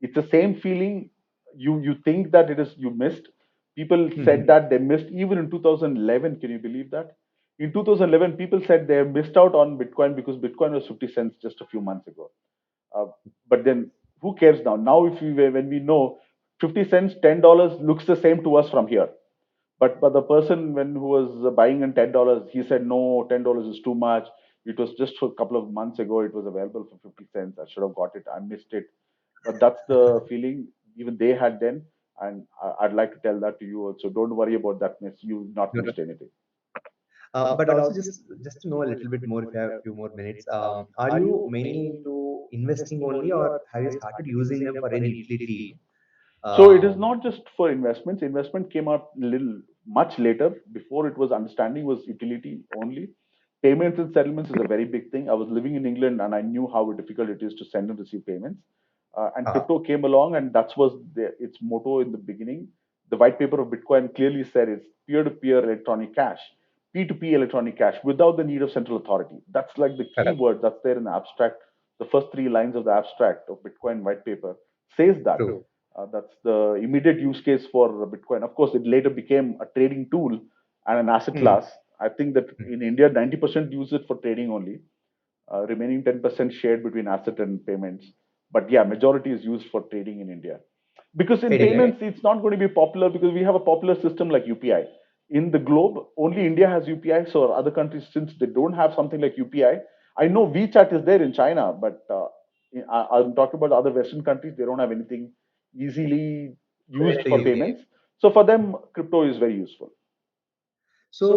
It's the same feeling. You think that it is you missed. People said that they missed even in 2011. Can you believe that? In 2011, people said they missed out on Bitcoin because Bitcoin was 50 cents just a few months ago. Uh, but then who cares now? Now, if we when we know 50 cents, $10 looks the same to us from here. But the person when who was buying in $10, he said no, $10 is too much. It was just for a couple of months ago. It was available for 50 cents. I should have got it. I missed it. But that's the feeling even they had then, and I'd like to tell that to you also. Don't worry about that miss. You've not missed anything. but also just to know a little bit more, if you have a few more minutes, are you mainly into investing only, or have you started using them for any utility? So it is Um, not just for investments. Investment came up little much later. Before it was understanding was utility only. Payments and settlements is a very big thing. I was living in England and I knew how difficult it is to send and receive payments. And uh, crypto came along, and that was its motto in the beginning. The white paper of Bitcoin clearly said it's peer-to-peer electronic cash, P2P electronic cash, without the need of central authority. That's like the key correct. word that's there in the abstract. The first three lines of the abstract of Bitcoin white paper says that. True. That's the immediate use case for Bitcoin. Of course, it later became a trading tool and an asset Hmm. class. I think that in India, 90% use it for trading only. Remaining 10% shared between asset and payments. But yeah, majority is used for trading in India. Because in Trading, right? payments, it's not going to be popular because we have a popular system like UPI. In the globe, only India has UPI. So other countries, since they don't have something like UPI, I know WeChat is there in China, but I'm talking about other Western countries. They don't have anything easily used The for UPI. payments. So for them, crypto is very useful. So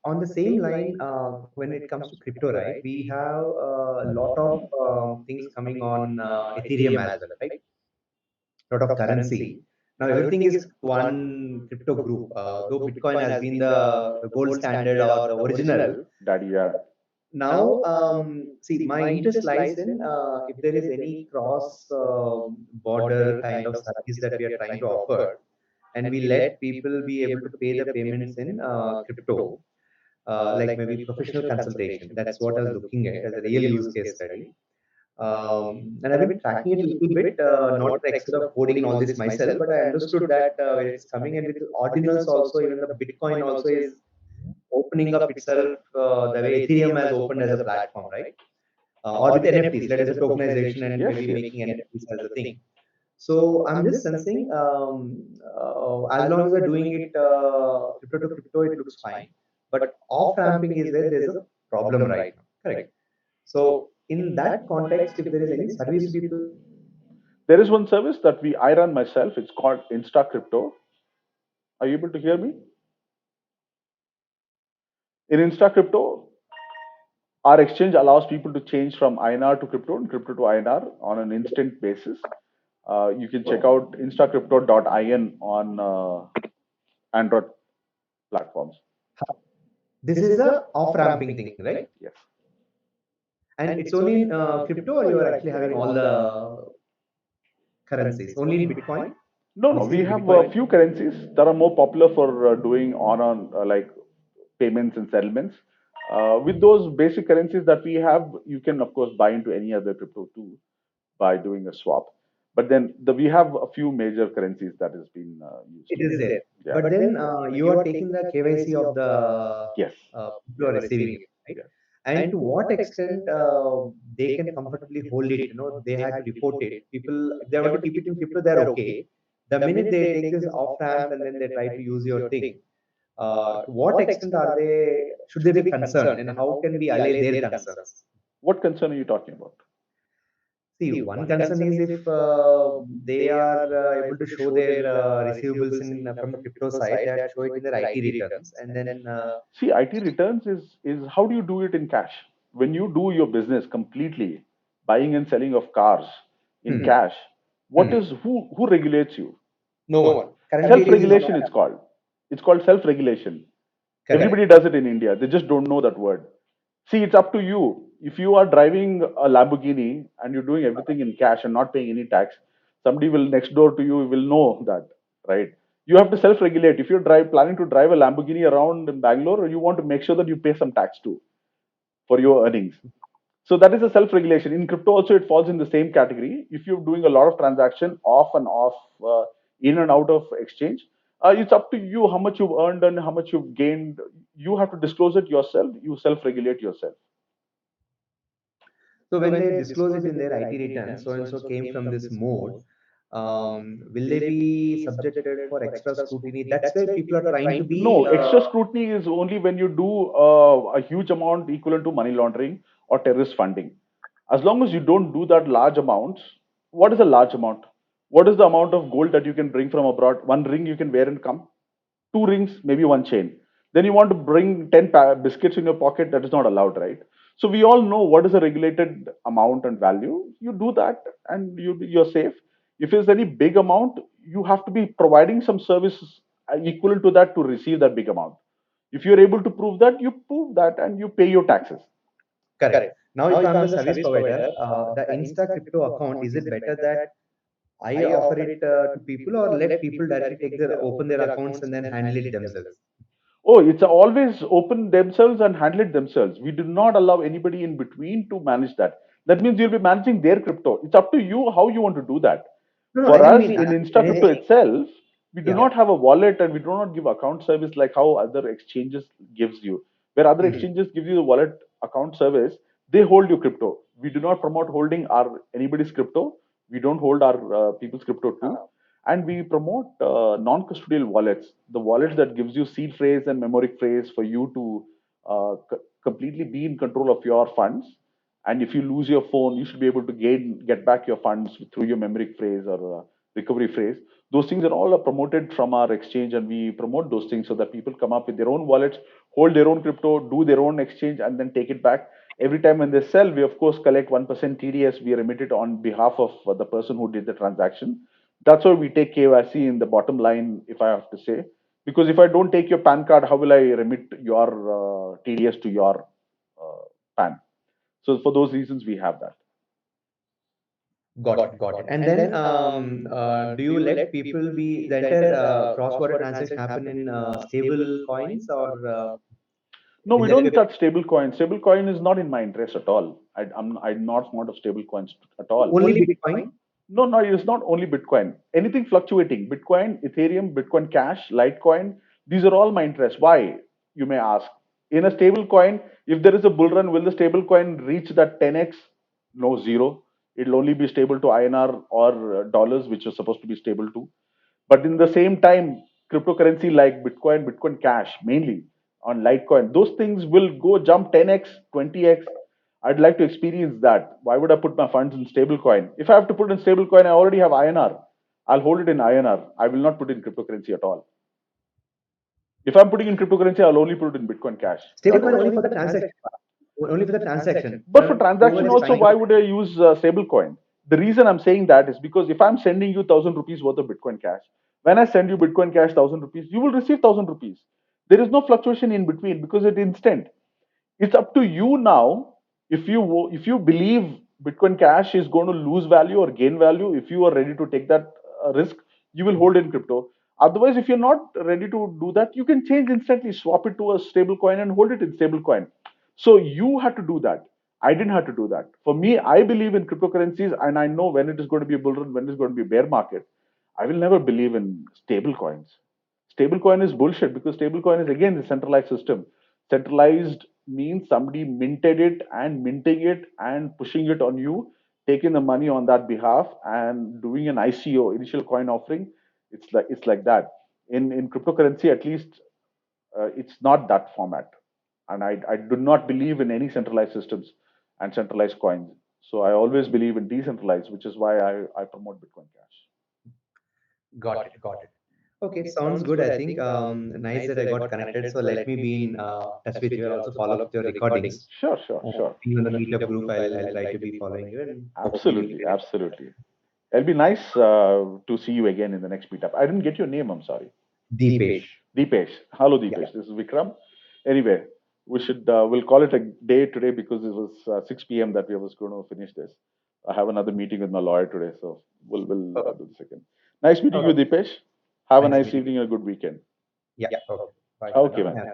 on the same line, when it comes to crypto, right, we have a lot of things coming on Ethereum as well, right? Lot of currency. Now everything is one crypto group. Though Bitcoin has been the gold standard or the original, Daddy, yeah. now see, my interest lies in if there is any cross border kind of service that we are trying to offer, and we let people be able to pay the payments in crypto, like maybe professional consultation. That's what I was looking at as a real use case study. And I've been tracking it a little bit, not to the extent of coding and all this myself, but I understood that when it is coming in with ordinals also, even the Bitcoin also is opening up itself the way Ethereum has opened as a platform, right? Or with NFTs, let us say tokenization and Yes, maybe yes. making NFTs as a thing. So I'm just sensing, as long as we're doing it crypto to crypto, it looks fine. But off ramping is where there's a problem right now. Correct. So in that context, if there is any service to be There is one service that I run myself. It's called Insta Crypto. Are you able to hear me? In Insta Crypto, our exchange allows people to change from INR to crypto and crypto to INR on an instant basis. You can check out instacrypto.in on Android platforms. this is a off ramping thing, right? Yes. And it's only in crypto, or you are actually having all the currencies only in Bitcoin? No, no. This We is have Bitcoin. a few currencies that are more popular for doing on like payments and settlements. With those basic currencies that we have, you can of course buy into any other crypto too by doing a swap. But then we have a few major currencies that has been used. It is there. Yeah. But then you are taking the KYC of the Yes. people who are receiving it, right? Yeah. And to what extent they can comfortably hold it? They had to report it. People, if they want to keep it in crypto, they're okay. The minute they take this off ramp and then they try to use your thing, to what extent are they? Should they be concerned, and how can we allay their concerns? What concern are you talking about? See, one concern is if they are able to show their receivables in from the crypto side, they have to show it in their IT returns, and then See, IT returns is how do you do it in cash? When you do your business completely, buying and selling of cars in hmm, cash, what hmm, is who regulates you? no one. Currently, it is not Self-regulation, it's called. It's called self-regulation. correct. Everybody does it in India. They just don't know that word. See, it's up to you. If you are driving a Lamborghini and you're doing everything in cash and not paying any tax, somebody will next door to you will know that, right? You have to self-regulate. If you're planning to drive a Lamborghini around in Bangalore, you want to make sure that you pay some tax too for your earnings. So that is a self-regulation. In crypto also, it falls in the same category. If you're doing a lot of transaction off and off, in and out of exchange, it's up to you how much you've earned and how much you've gained. You have to disclose it yourself. You self-regulate yourself. So when they disclose it in their IT return, so and so came from this mode, will they be subjected for extra scrutiny? That's where people are trying to be. No, extra scrutiny is only when you do a huge amount equivalent to money laundering or terrorist funding. As long as you don't do that large amounts, what is a large amount? What is the amount of gold that you can bring from abroad? One ring you can wear and come, two rings, maybe one chain. Then you want to bring 10 biscuits in your pocket, that is not allowed, right? So we all know what is a regulated amount and value. You do that and you're safe. If it's any big amount, you have to be providing some service equal to that to receive that big amount. If you're able to prove that, you prove that and you pay your taxes. Correct. Now, if I'm the service provider, the Insta crypto account, is it better that I offer it to people, or let people directly take their open their accounts and then handle it themselves? Oh, it's always open themselves and handle it themselves. We do not allow anybody in between to manage that. That means you'll be managing their crypto. It's up to you how you want to do that. No, no, I For didn't us mean in when I InstaCrypto say itself, we do yeah. not have a wallet and we do not give account service like how other exchanges gives you. Where other Mhm. exchanges give you the wallet account service, they hold your crypto. We do not promote holding our anybody's crypto. We don't hold our people's crypto too, and we promote non-custodial wallets, the wallets that gives you seed phrase and memory phrase for you to completely be in control of your funds. And if you lose your phone, you should be able to get back your funds through your memory phrase or recovery phrase. Those things are all promoted from our exchange, and we promote those things so that people come up with their own wallets, hold their own crypto, do their own exchange, and then take it back. Every time when they sell, we of course collect 1% TDS. We remit it on behalf of the person who did the transaction. That's why we take KYC in the bottom line, if I have to say. Because if I don't take your PAN card, how will I remit your TDS to your PAN? So for those reasons, we have that. Got it, got it. And then, do you let people be the entire cross-border transaction happen in stable coins, or No, will we there be don't touch stable coin. Stable coin is not in my interest at all. I'm not fond of stable coins at all. only Bitcoin? No, no, it's not only Bitcoin. Anything fluctuating, Bitcoin, Ethereum, Bitcoin Cash, Litecoin, these are all my interests. Why? You may ask. In a stable coin, if there is a bull run, will the stable coin reach that 10x? No, zero. It'll only be stable to INR or dollars, which are supposed to be stable to. But in the same time, cryptocurrency like Bitcoin, Bitcoin Cash, mainly on Litecoin, those things will go jump 10x, 20x. I'd like to experience that. Why would I put my funds in stablecoin? If I have to put in stablecoin, I already have INR. I'll hold it in INR. I will not put it in cryptocurrency at all. If I'm putting in cryptocurrency, I'll only put it in Bitcoin Cash. Stablecoin only for the transaction, only for the transaction. But for Whoever transaction is also, trying to why would I use stablecoin? The reason I'm saying that is because if I'm sending you 1,000 rupees worth of Bitcoin Cash, when I send you Bitcoin Cash 1,000 rupees, you will receive 1,000 rupees. There is no fluctuation in between because it's instant. It's up to you now. If you believe Bitcoin Cash is going to lose value or gain value, if you are ready to take that risk, you will hold in crypto. Otherwise, if you're not ready to do that, you can change instantly, swap it to a stable coin and hold it in stable coin. So you had to do that. I didn't have to do that. For me, I believe in cryptocurrencies and I know when it is going to be a bull run, when it is going to be a bear market. I will never believe in stable coins. Stablecoin is bullshit because stablecoin is again the centralized system. Centralized means somebody minted it and minting it and pushing it on you, taking the money on that behalf and doing an ICO, initial coin offering. It's like that. In cryptocurrency, at least it's not that format. And I do not believe in any centralized systems and centralized coins. So I always believe in decentralized, which is why I promote Bitcoin Cash. Got it. Got it. Okay, sounds good. I think nice that I got connected. So let me be in touch with you. I'll also follow up with your recordings. Sure, sure, sure. Being on the Meetup group, I'll try to be following you and hopefully we Absolutely, can. absolutely. It'll be nice to see you again in the next meetup. I didn't get your name. I'm sorry. Deepesh. Deepesh. Hello, Yeah. Deepesh. This is Vikram. Anyway, we'll call it a day today because it was 6 p.m. that we was going to finish this. I have another meeting with my lawyer today, so we'll do this again. Nice meeting you, Okay. Deepesh. Have a Nice nice meeting you. evening and a good weekend. Yeah. Okay. Bye for Okay, now. man.